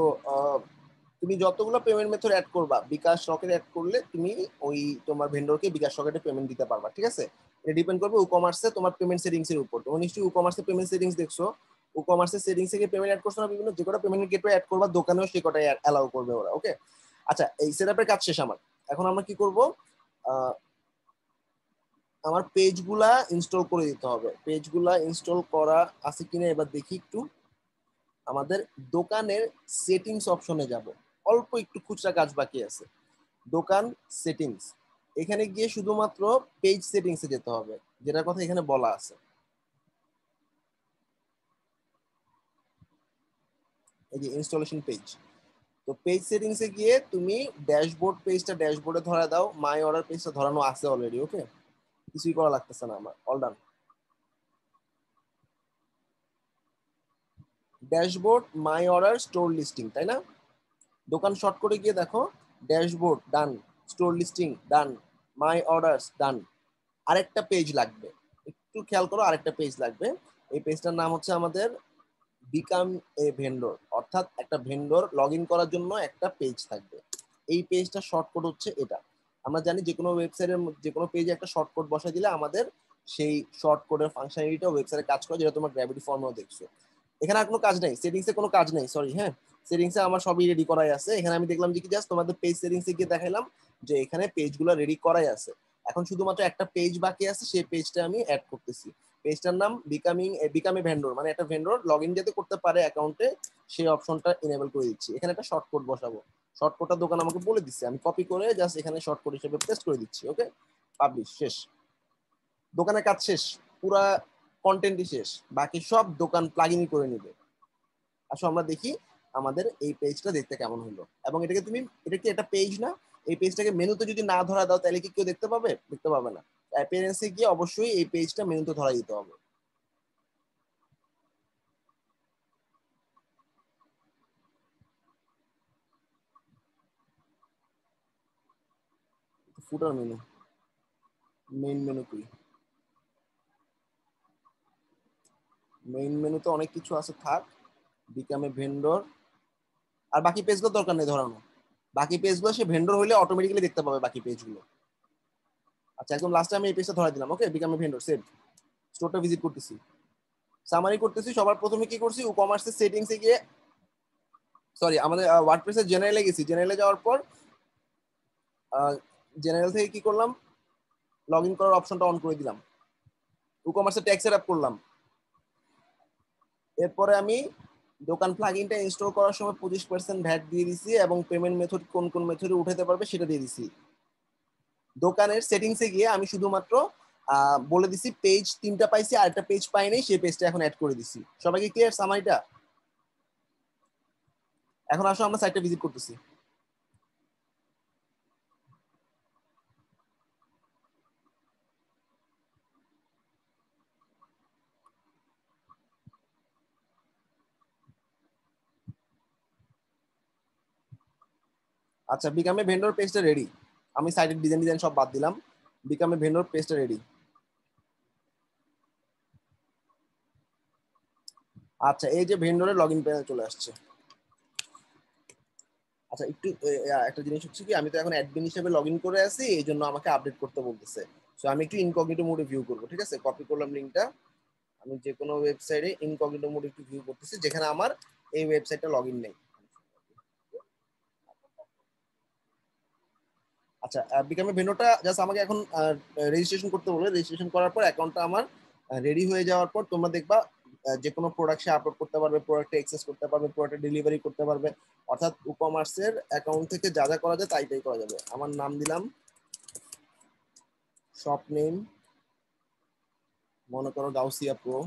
তুমি যতগুলো পেমেন্ট মেথড অ্যাড করবা, বিকাশ রকেট অ্যাড করলে তুমি ওই তোমার ভেন্ডরকে বিকাশ রকেটে পেমেন্ট দিতে পারবা, ঠিক আছে? এটা ডিপেন্ড করবে ই-কমার্সে তোমার পেমেন্ট সেটিংস এর উপর। তুমি নিশ্চয়ই ই-কমার্সে পেমেন্ট সেটিংস দেখছো, ই-কমার্সের সেটিংস থেকে পেমেন্ট অ্যাড করছো না, বিভিন্ন যে কটা পেমেন্ট গেটওয়ে অ্যাড করবা দোকানেও সে কটাই অ্যালাউ করবে ওরা। ওকে, আচ্ছা, এই সেটআপের কাজ শেষ আমার। এখন আমরা কি করব? আমার পেজগুলা ইনস্টল করে দিতে হবে। পেজগুলা ইনস্টল করা আছে কিনা এবার দেখি একটু। আমাদের দোকানের সেটিংস অপশনে যাব, অল্প একটু খুচরা কাজ বাকি আছে। দোকান সেটিংস, এখানে গিয়ে শুধুমাত্র পেজ সেটিংসে যেতে হবে, যেটার কথা এখানে বলা আছে। এই যে ইনস্টলেশন পেজ। তো পেজ সেটিংসে গিয়ে তুমি ড্যাশবোর্ড পেজটা ড্যাশবোর্ডে ধরা দাও, মাই অর্ডার পেজটা ধরানো আছে অলরেডি। ওকে, কিছুই করা লাগতেছে না আমার, all done. Dashboard, my order, store listing, তাই না? দোকান শর্ট করে গিয়ে দেখো, ড্যাশবোর্ড ডান, স্টোর লিস্টিং ডান, মাই অর্ডারস ডান। আরেকটা পেজ লাগবে, একটু খেয়াল করো, আরেকটা পেজ লাগবে। এই পেজটার নাম হচ্ছে আমাদের বিকাম এ ভেন্ডর, অর্থাৎ একটা ভেন্ডর লগ ইন করার জন্য একটা পেজ থাকবে। এই পেজটা শর্টকট হচ্ছে এটা। আমরা জানি যে কোনো ওয়েবসাইটের যে কোনো পেজে একটা শর্টকট বসাই দিলে আমাদের সেই শর্টকটের ফাংশনালিটিটা ওয়েবসাইটে কাজ করে, যেটা তোমার গ্র্যাভিটি ফর্মেও দেখছো। এখানে আর কোনো কাজ নেই, সেটিংসে কোনো কাজ নেই, সরি। হ্যাঁ, সেটিংসে আমার সবই রেডি করাই আছে। এখানে আমি দেখলাম যে কি জাস্ট তোমাদের পেজ সেটিংসে গিয়ে দেখাইলাম যে এখানে পেজগুলো রেডি করাই আছে। এখন শুধুমাত্র একটা পেজ বাকি আছে, সেই পেজটা আমি অ্যাড করতেছি। পেজটার নাম বিকাম এ ভেন্ডর, মানে একটা ভেন্ডর লগ ইন যাতে করতে পারে অ্যাকাউন্টে সেই অপশনটা ইনেবল করে দিচ্ছি। এখানে একটা শর্টকট বসাবো, শর্টকটটা দোকান আমাকে বলে দিচ্ছে, আমি কপি করে জাস্ট এখানে শর্টকট হিসেবে পেস্ট করে দিচ্ছি। ওকে, পাবলিশ, শেষ। দোকানের কাজ শেষ, পুরা কন্টেন্টই শেষ, বাকি সব দোকান প্লাগইনই করে নিবে। আসো আমরা দেখি আমাদের এই পেজটা দেখতে কেমন হলো। এবং এটাকে তুমি, এটা কি একটা পেজ না? এই পেজটাকে মেনুতে যদি না ধরা দাও তাহলে কি কেউ দেখতে পাবে? দেখতে পাবে না। অ্যাপিয়ারেন্সে গিয়ে অবশ্যই এই পেজটা মেনুতে ধরা দিতে হবে। ফুটার মেনু, মেইন মেনু কি? মেইন মেনুতে অনেক কিছু আছে, থাক। বিকাম এ ভেন্ডর, আর বাকি পেজগুলো দরকার নেই ধরানো। বাকি পেজগুলো সে ভেন্ডর হলে অটোমেটিক্যালি দেখতে পাবে বাকি পেজগুলো। আচ্ছা, একদম লাস্টে আমি এই পেজটা ধরা দিলাম। Okay, become a vendor, save. স্টোরটা ভিজিট করতেছি, সামারি করতেছি। সবার প্রথমে কি করছি, ই-কমার্সের সেটিংসে গিয়ে সরি আমাদের ওয়ার্ডপ্রেসের জেনারেলে গেছি, জেনারেলে যাওয়ার পর জেনারেল থেকে কি করলাম, লগ ইন করার অপশনটা অন করে দিলাম, ই-কমার্সের ট্যাগ সেট আপ করলাম। এরপরে আমি দোকান প্লাগইনটা ইনস্টল করার সময় 25% ভ্যাট দিয়ে দিছি এবং পেমেন্ট মেথড কোন কোন মেথডে উঠাতে পারবে সেটা দিয়ে দিছি। দোকানের সেটিংসে গিয়ে আমি শুধুমাত্র বলে দিছি পেজ 3টা পাইছি, আর একটা পেজ পাই নাই, সেই পেজটা এখন অ্যাড করে দিছি। সবাইকে ক্লিয়ার সামারিটা? এখন আসো আমরা সাইটটা ভিজিট করতেছি। আচ্ছা, বিকামে ভেন্ডর পেজটা রেডি। আমি সাইটের ডিজাইন সব বাদ দিলাম, বিকামে ভেন্ডর পেজটা রেডি। আচ্ছা, এই যে ভেন্ডরের লগইন পেজে চলে আসছে। আচ্ছা, একটু একটা জিনিস হচ্ছে কি, আমি তো এখন অ্যাডমিন হিসেবে লগইন করে আছি, এই জন্য আমাকে আপডেট করতে বলতেছে। সো আমি একটু ইনকগনিটো মোডে ভিউ করব, ঠিক আছে? কপি করলাম লিংকটা, আমি যে কোনো ওয়েবসাইটে ইনকগনিটো মোডে একটু ভিউ করতেছি যেখানে আমার এই ওয়েবসাইটটা লগইন নেই। আচ্ছা, বিকামে ভেন্ডরটা জাস্ট আমাকে এখন রেজিস্ট্রেশন করতে বলবে। রেজিস্ট্রেশন করার পর অ্যাকাউন্টটা আমার রেডি হয়ে যাওয়ার পর তোমরা দেখবা যে কোনো প্রোডাক্ট সে আপলোড করতে পারবে, প্রোডাক্টে অ্যাক্সেস করতে পারবে, প্রোডাক্ট ডেলিভারি করতে পারবে। অর্থাৎ ই-কমার্সের অ্যাকাউন্ট থেকে যা যা করা যায় তাই করা যাবে। আমার নাম দিলাম, শপ নেম মনে করো Gausia pro,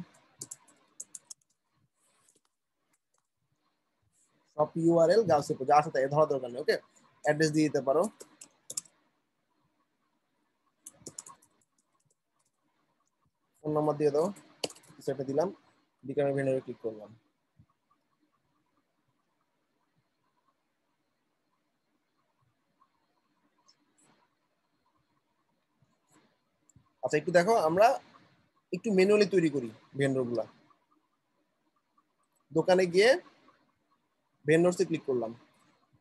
shop URL Gausia pro, যা আছে তাই ধরা দরকার নেই। ওকে, অ্যাড্রেস দিয়ে দিতে পারো, ফোন নাম্বার দিয়ে দাও, সেটা দিলাম, বিকামে ভেন্ডরে ক্লিক করলাম। আচ্ছা, একটু দেখো, আমরা একটু ম্যানুয়ালি তৈরি করি ভেন্ডর গুলা। দোকানে গিয়ে ভেন্ডরসে ক্লিক করলাম।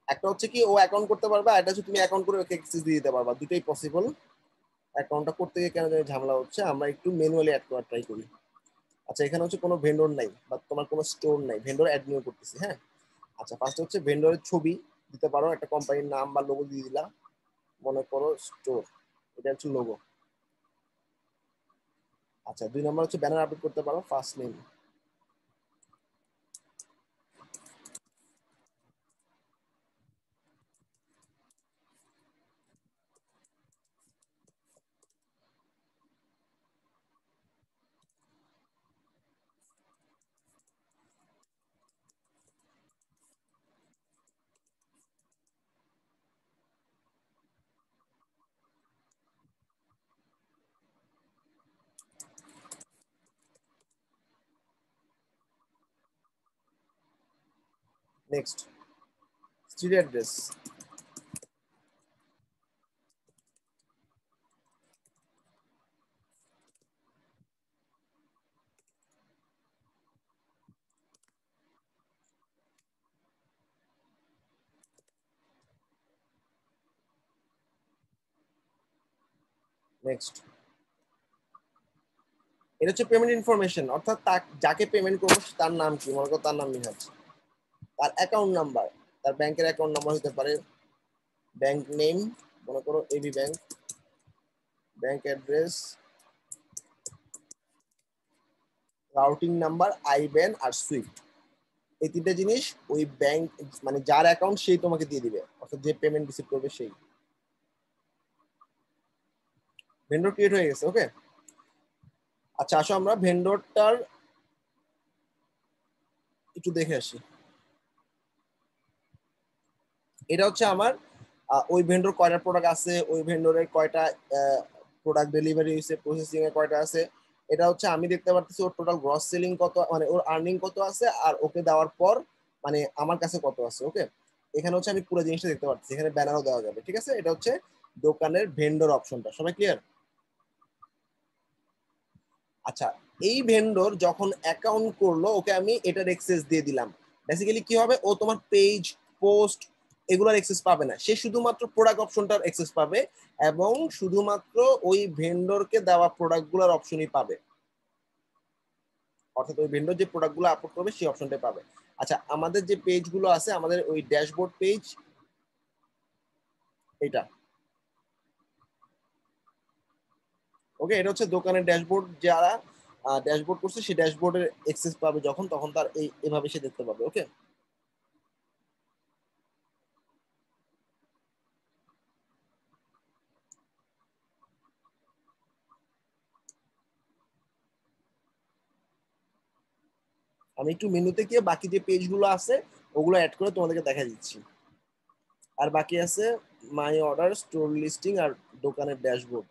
একটা হচ্ছে কি ও অ্যাকাউন্ট করতে পারবে, আর এটা হচ্ছে তুমি অ্যাকাউন্ট করে ওকে অ্যাক্সেস দিয়ে দিতে পারবা, দুটোই পসিবল। অ্যাকাউন্টটা করতে গিয়ে কেন জানি ঝামেলা হচ্ছে, আমরা একটু ম্যানুয়ালি অ্যাড করার ট্রাই করি। আচ্ছা, এখানে হচ্ছে কোনো ভেন্ডর নাই বা তোমার কোনো স্টোর নাই, ভেন্ডর অ্যাড নিয়ে করতেছি। হ্যাঁ, আচ্ছা, ফার্স্ট হচ্ছে ভেন্ডরের ছবি দিতে পারো, একটা কোম্পানির নাম বা লোগো দিয়ে দিলা, মনে করো স্টোর, এটা হচ্ছে লোগো। আচ্ছা, 2 নম্বর হচ্ছে ব্যানার আপলোড করতে পারো, first name. Next, street address. Next, এটা হচ্ছে পেমেন্ট ইনফরমেশন, অর্থাৎ যাকে পেমেন্ট করবো তার নাম কি, মনে করো তার নাম নিহাজ, তার অ্যাকাউন্ট নাম্বার, তার ব্যাংকের অ্যাকাউন্ট নাম্বার হতে পারে, ব্যাংক নেম মনে করো AB bank, bank address, routing number, IBAN আর সুইফট। এই 3টা জিনিস ওই ব্যাংক মানে যার অ্যাকাউন্ট সেই তোমাকে দিয়ে দিবে, অর্থাৎ যে পেমেন্ট রিসিভ করবে সেই। ভেন্ডর ক্রিয়েট হয়ে গেছে। ওকে, আচ্ছা, আসো আমরা ভেন্ডরটার একটু দেখে আসি। এটা হচ্ছে আমার ওই ভেন্ডর কয়টা প্রোডাক্ট আছে, ওই ভেন্ডরের কয়টা প্রোডাক্ট ডেলিভারি হয়েছে, প্রসেসিং এ কয়টা আছে। এটা হচ্ছে আমি দেখতে পাচ্ছি ওর টোটাল গ্রস সেলিং কত, মানে ওর আর্নিং কত আছে, আর ওকে দেওয়ার পর মানে আমার কাছে কত আছে। ওকে, এখানে হচ্ছে আমি পুরো জিনিসটা দেখতে পাচ্ছি, এখানে ব্যানারও দেওয়া যাবে। ঠিক আছে, এটা হচ্ছে দোকানের ভেন্ডর অপশনটা। সবাই ক্লিয়ার? আচ্ছা, এই ভেন্ডর যখন অ্যাকাউন্ট করলো ওকে আমি এটার অ্যাক্সেস দিয়ে দিলাম। বেসিক্যালি কি হবে, ও তোমার পেজ, পোস্ট এগুলোর অ্যাক্সেস পাবে না, সে শুধুমাত্র প্রোডাক্ট অপশনটার অ্যাক্সেস পাবে এবং শুধুমাত্র ওই ভেন্ডরকে দেওয়া প্রোডাক্টগুলোর অপশনই পাবে। অর্থাৎ ওই ভেন্ডর যে প্রোডাক্টগুলো আপলোড করবে সেই অপশনটাই পাবে। আচ্ছা, আমাদের যে পেজগুলো আছে, আমাদের ওই ড্যাশবোর্ড পেজ এটা, ওকে, এটা হচ্ছে দোকানের ড্যাশবোর্ড। যারা ড্যাশবোর্ড করছে সেই ড্যাশবোর্ডের অ্যাক্সেস পাবে যখন, তখন তার এইভাবে সে দেখতে পাবে। ওকে, আমি একটু মেনুতে গিয়ে বাকি যে পেজগুলো আছে ওগুলো অ্যাড করে তোমাদেরকে দেখা দিচ্ছি। আর বাকি আছে মাই অর্ডার, স্টোর লিস্টিং আর দোকানের ড্যাশবোর্ড।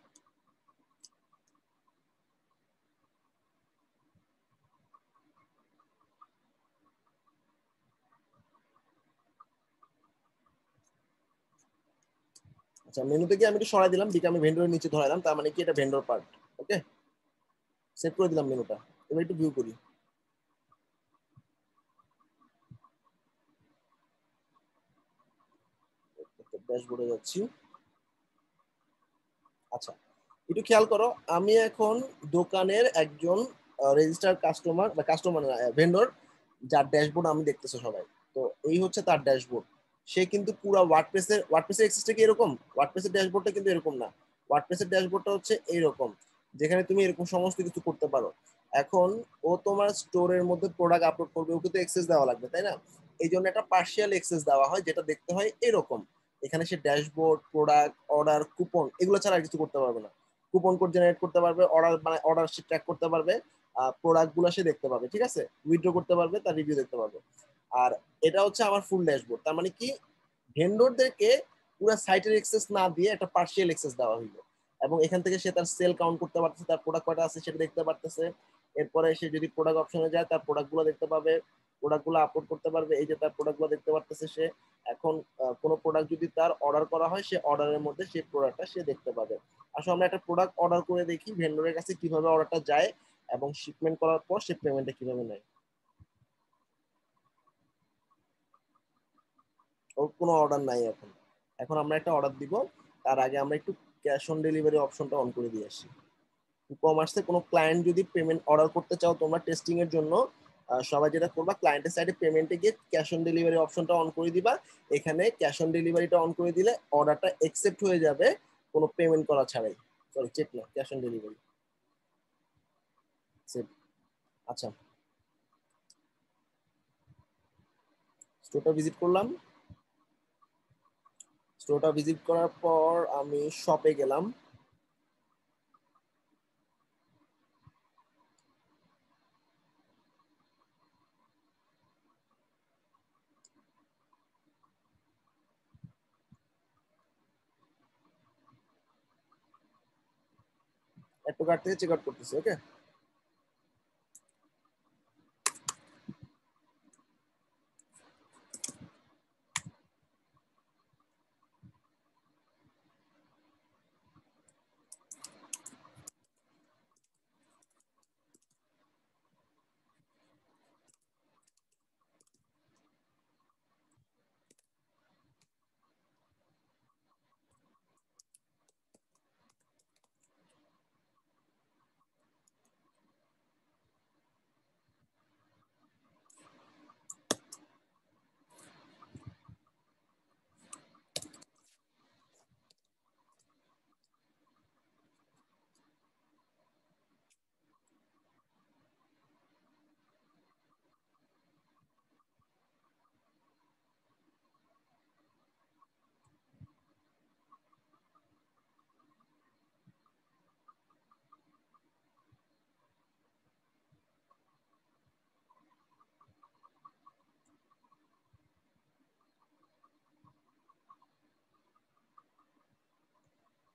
আচ্ছা, মেনু থেকে আমি একটু সরাই দিলাম, দিকে আমি ভেন্ডরের নিচে ধরাইলাম, তার মানে কি এটা ভেন্ডর পার্ট। ওকে, সেভ করে দিলাম মেনুটা। এবার একটু ভিউ করি। ড্যাশবোর্ডে যাচ্ছি। আচ্ছা, একটু খেয়াল করো, আমি এখন দোকানের একজন রেজিস্টার্ড কাস্টমার বা কাস্টমার ভেন্ডর, যার ড্যাশবোর্ড আমি দেখতেছো সবাই। তো এই হচ্ছে তার ড্যাশবোর্ড। সে কিন্তু পুরো ওয়ার্ডপ্রেসের এক্সেসটা কি এরকম? ওয়ার্ডপ্রেসের ড্যাশবোর্ডটা কিন্তু এরকম না। ওয়ার্ডপ্রেসের ড্যাশবোর্ডটা হচ্ছে এইরকম, যেখানে তুমি এরকম সমস্ত কিছু করতে পারো। এখন ও তোমার স্টোরের মধ্যে প্রোডাক্ট আপলোড করবে, ওকে তো এক্সেস দেওয়া লাগবে, তাই না? এই জন্য একটা পার্শিয়াল এক্সেস দেওয়া হয়, যেটা দেখতে হয় এরকম। এখানে সে ড্যাশবোর্ড, প্রোডাক্ট, অর্ডার, কুপন এগুলো ছাড়া আর কিছু করতে পারবে না। কুপন কোড জেনারেট করতে পারবে, অর্ডার মানে অর্ডার সে ট্র্যাক করতে পারবে, প্রোডাক্ট গুলো সে দেখতে পাবে, ঠিক আছে, উইথড্র করতে পারবে, তার রিভিউ দেখতে পারবে। আর এটা হচ্ছে আমার ফুল ড্যাশবোর্ড। তার মানে কি, ভেন্ডরদেরকে পুরো সাইটের অ্যাক্সেস না দিয়ে একটা পার্শিয়াল অ্যাক্সেস দেওয়া হইলো, এবং এখান থেকে সে তার সেল কাউন্ট করতে পারতেছে, তার প্রোডাক্ট কয়টা আছে সেটা দেখতে পারতেছে। এরপরে সে যদি প্রোডাক্ট অপশনে যায়, তার প্রোডাক্ট গুলো দেখতে পাবে, প্রোডাক্ট গুলো আপলোড করতে পারবে। এই যে তার প্রোডাক্ট গুলো দেখতে পারতেছে সে। এখন কোনো প্রোডাক্ট যদি তার অর্ডার করা হয়, সে অর্ডারের মধ্যে সেই প্রোডাক্টটা সে দেখতে পাবে। আসলে আমরা একটা প্রোডাক্ট অর্ডার করে দেখি ভেন্ডরের কাছে কিভাবে অর্ডারটা যায় এবং শিপমেন্ট করার পর সে পেমেন্টটা কিভাবে নেয়। ওর কোনো অর্ডার নাই এখন। এখন আমরা একটা অর্ডার দিব, তার আগে আমরা একটু ক্যাশ অন ডেলিভারি অপশনটা অন করে দিয়ে আসি। ই কমার্সে কোনো ক্লায়েন্ট যদি পেমেন্ট অর্ডার করতে চাও তোমরা টেস্টিং এর জন্য, সবাই যেটা করবা, ক্লায়েন্টের সাইডে পেমেন্টে গিয়ে ক্যাশ অন ডেলিভারি অপশনটা অন করে দিবা। এখানে ক্যাশ অন ডেলিভারিটা অন করে দিলে অর্ডারটা অ্যাকসেপ্ট হয়ে যাবে কোনো পেমেন্ট করা ছাড়াই। সরি, চেক না, ক্যাশ অন ডেলিভারি। আচ্ছা, স্টোরটা ভিজিট করলাম। স্টোরটা ভিজিট করার পর আমি শপে গেলাম। একটু কার্ড থেকে চেক আউট করতেছি। ওকে,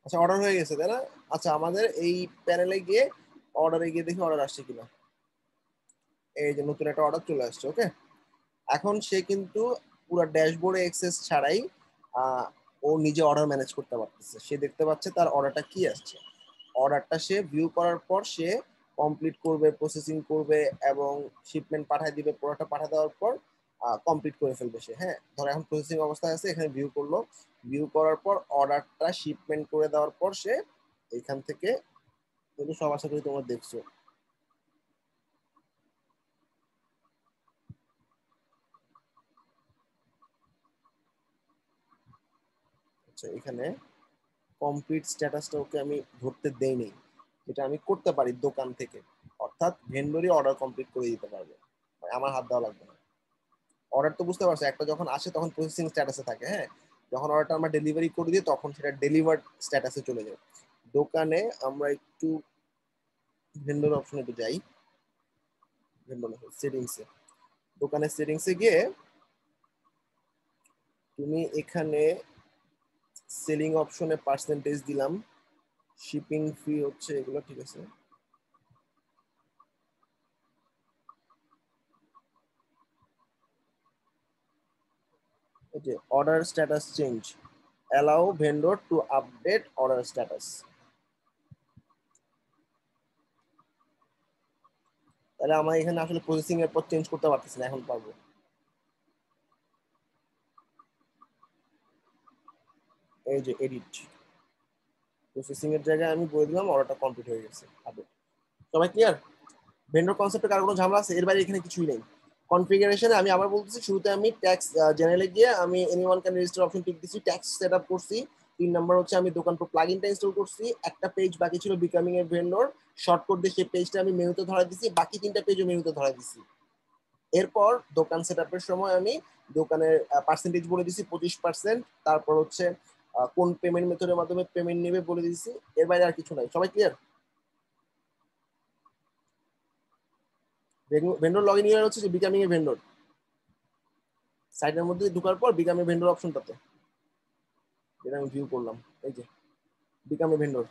আচ্ছা, অর্ডার হয়ে গেছে তাই না? আচ্ছা, আমাদের এই প্যানেলে গিয়ে অর্ডারে গিয়ে দেখি অর্ডার আসছে কিনা। এই যে নতুন একটা অর্ডার চলে আসছে। ওকে, এখন সে কিন্তু পুরো ড্যাশবোর্ডে অ্যাক্সেস ছাড়াই আহ, ও নিজে অর্ডার ম্যানেজ করতে পারতেছে। সে দেখতে পাচ্ছে তার অর্ডারটা কি আসছে। অর্ডারটা সে ভিউ করার পর সে কমপ্লিট করবে, প্রসেসিং করবে এবং শিপমেন্ট পাঠিয়ে দিবে। প্রোডাক্টটা পাঠিয়ে দেওয়ার পর কমপ্লিট করে ফেলবে সে। হ্যাঁ, ধর এখন প্রসেসিং অবস্থায় আছে, এখানে ভিউ করলো। ভিউ করার পর অর্ডারটা শিপমেন্ট করে দেওয়ার পর সে এখান থেকে, কিন্তু সব আশা করি তোমরা দেখছো, আচ্ছা এখানে কমপ্লিট স্ট্যাটাসটা ওকে আমি ধরতে দেই নেই, যেটা আমি করতে পারি দোকান থেকে, অর্থাৎ ভেন্ডরই অর্ডার কমপ্লিট করে দিতে পারবে, মানে আমার হাত দেওয়া লাগবে না। অর্ডার তো বুঝতে পারছো, একটা যখন আসে তখন প্রসেসিং স্ট্যাটাসে থাকে, হ্যাঁ, যখন অর্ডারটা আমরা ডেলিভারি করে দিই তখন সেটা ডেলিভার্ড স্ট্যাটাসে চলে যায়। দোকানে আমরা একটু ভেন্ডর অপশনে একটু যাই, ভেন্ডর সেটিংসে, দোকানের সেটিংসে গিয়ে তুমি এখানে সেলিং অপশনে পার্সেন্টেজ দিলাম, শিপিং ফি হচ্ছে এগুলো, ঠিক আছে। Okay, order status change, allow vendor to update order status. তাহলে আমার এখানে আসলে প্রসেসিং এর পর চেঞ্জ করতে পারতেছি না, এখন পারবো। এই যে এডিট, প্রসেসিং এর জায়গায় আমি বলে দিলাম অর্ডারটা কমপ্লিট হয়ে গেছে, আপডেট। সবাই ক্লিয়ার? ভেন্ডর কনসেপ্টে কারো কোনো ঝামেলা আছে? এর বাইরে এখানে কিছুই নেই। কনফিগারেশনে আমি আবার বলতেছি, শুরুতে আমি ট্যাক্স জেনারেলে গিয়ে আমি anyone can register option tick দিছি, ট্যাক্স সেটআপ করছি। 3 নাম্বার হচ্ছে আমি দোকান প্রো প্লাগইনটা ইনস্টল করছি। একটা পেজ বাকি ছিল বিকামিং এ ভেন্ডর, শর্টকাট দিয়ে সেই পেজটা আমি মেনুতে ধরাই দিছি, বাকি 3টা পেজও মেনুতে ধরাই দিছি। এরপর দোকান সেটআপের সময় আমি দোকানের পার্সেন্টেজ বলে দিছি 25%, তারপর হচ্ছে কোন পেমেন্ট মেথডের মাধ্যমে পেমেন্ট নেবে বলে দিছি। এর বাইরে আর কিছু নাই। সবাই ক্লিয়ার? ভেন্ডর লগইন ইউআরএল হচ্ছে যে বিকামিং এ ভেন্ডর, সাইটের মধ্যে ঢোকার পর বিকাম এ ভেন্ডর অপশনটাতে, যেটা আমি ভিউ করলাম, এই যে বিকাম এ ভেন্ডর।